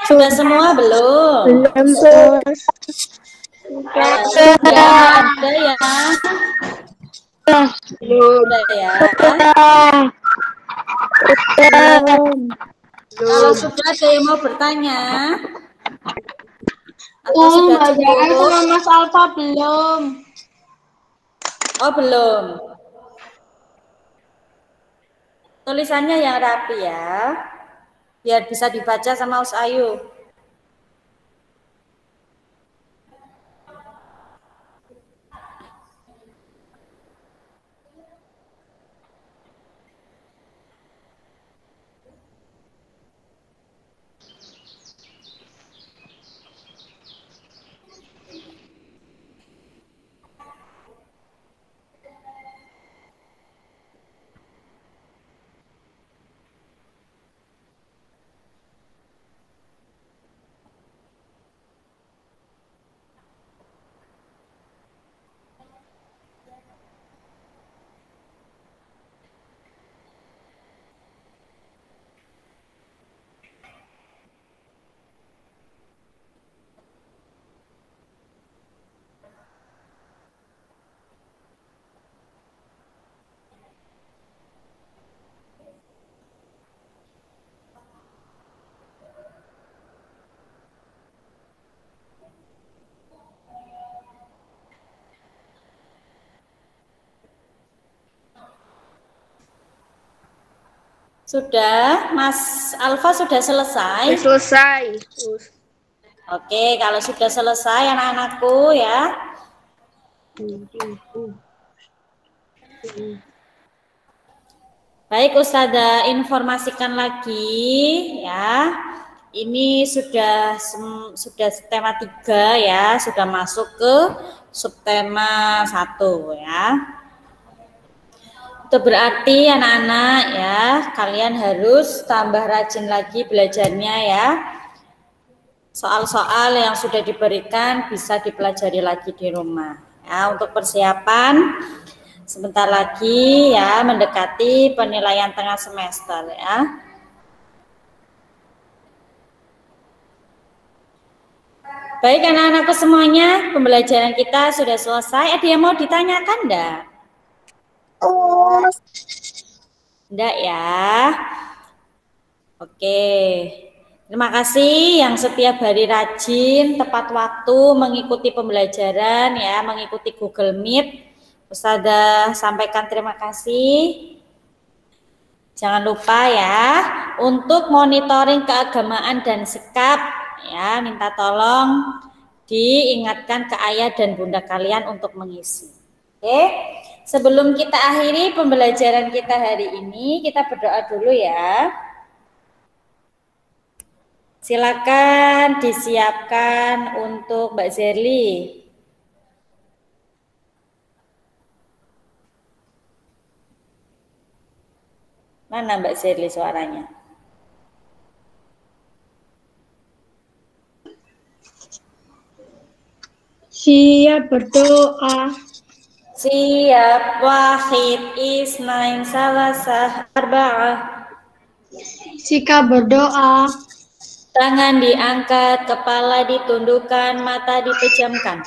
Sudah semua belum? Belum. Ya, ada yang sudah ya. Kalau sudah ada yang mau bertanya? Atau sudah Belajaran cukup? sama Mas Alfa belum. Oh, belum. Tulisannya yang rapi ya, biar bisa dibaca sama Us Ayu. Sudah, Mas Alfa sudah selesai? Selesai. Oke, kalau sudah selesai anak-anakku ya. Baik, Ustazah informasikan lagi ya. Ini sudah tema 3 ya, sudah masuk ke subtema 1 ya. Itu berarti anak-anak ya, kalian harus tambah rajin lagi belajarnya ya. Soal-soal yang sudah diberikan bisa dipelajari lagi di rumah. Ya, untuk persiapan sebentar lagi ya mendekati penilaian tengah semester ya. Baik anak-anakku semuanya, pembelajaran kita sudah selesai. Ada yang mau ditanyakan enggak? Enggak ya. Oke. Terima kasih yang setiap hari rajin, tepat waktu mengikuti pembelajaran ya, mengikuti Google Meet. Ustazah sampaikan terima kasih. Jangan lupa ya untuk monitoring keagamaan dan sikap ya, minta tolong diingatkan ke ayah dan bunda kalian untuk mengisi. Oke. Sebelum kita akhiri pembelajaran kita hari ini, kita berdoa dulu ya. Silakan disiapkan untuk Mbak Zerli. Mana Mbak Zerli suaranya? Siap berdoa. Siap. Wahid, isnain, salasah, arba'ah. Sikap berdoa. Tangan diangkat, kepala ditundukkan, mata dipejamkan.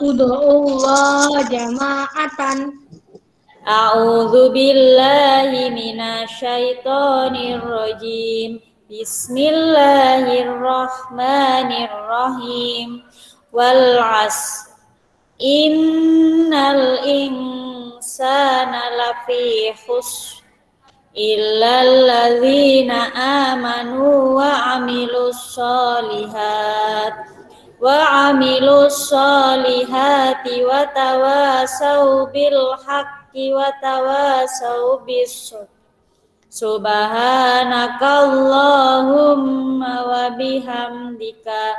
Udhullah jama'atan. A'udzu billahi minasyaitonir rajim. Bismillahirrahmanirrahim. Wal 'asr. Innal insana lafi khusr. Illalladzina amanu wa amilus solihati wa tawasau bil haqqi wa tawasau bis sabr. Subhanakallahumma wa bihamdika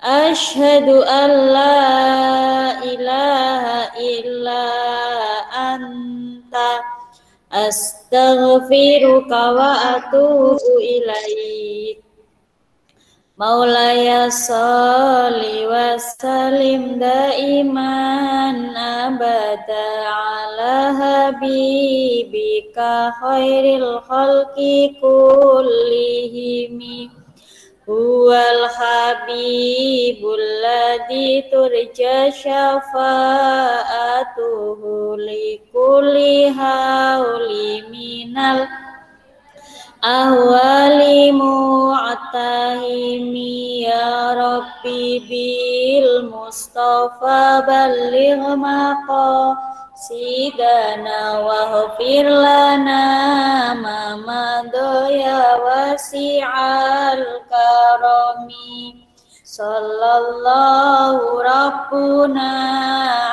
asyhadu an la ilaha illa anta astaghfiruka wa atubu ilaik. Maulaya sholli wa sallim daiman abada ala habibika khairil khalqi kullihimi. Huwal habibul ladzi turja syafa'atuhu likulli hauli minal ahwali mu'tahimi. Ya Rabbi bil Mustafa balligh maqasidana waghfir lana ma madaya wasi'al karami. Sallallahu rabbuna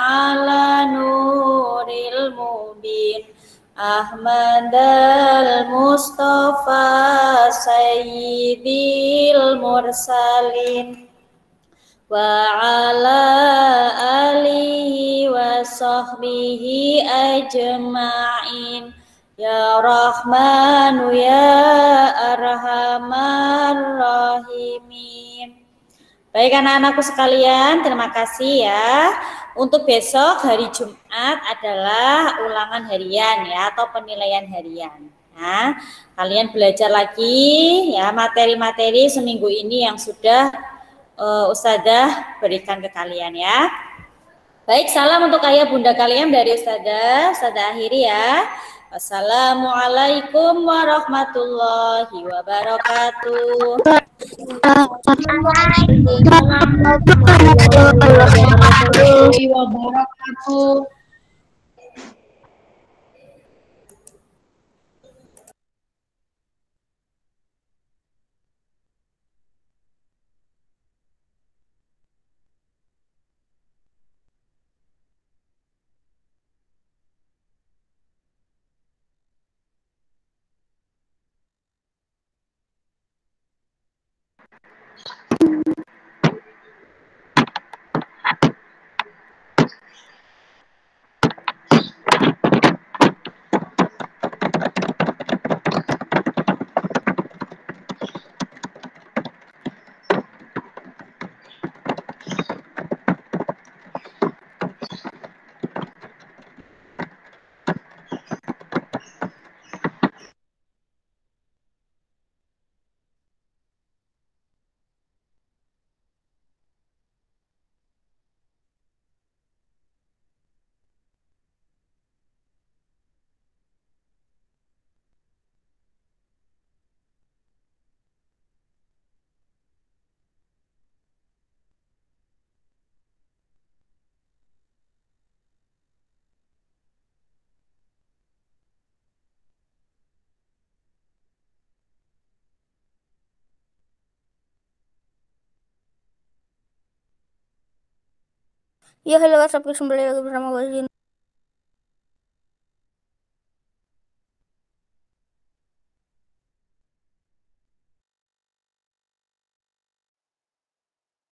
ala nuril mubin Ahmad al-Mustafa Sayyidil Mursalin wa ala alihi wa sahbihi ajma'in. Ya Rahmanu ya Arhamar Rahimin. Baik anak-anakku sekalian, terima kasih ya. Untuk besok hari Jumat adalah ulangan harian ya atau penilaian harian. Nah, kalian belajar lagi ya materi-materi seminggu ini yang sudah Ustazah berikan ke kalian ya. Baik, salam untuk ayah bunda kalian dari Ustazah akhiri ya. Wassalamualaikum warahmatullahi wabarakatuh. Warahmatullahi wabarakatuh. Ya halo WhatsApp, kembali lagi bersama gue Zin.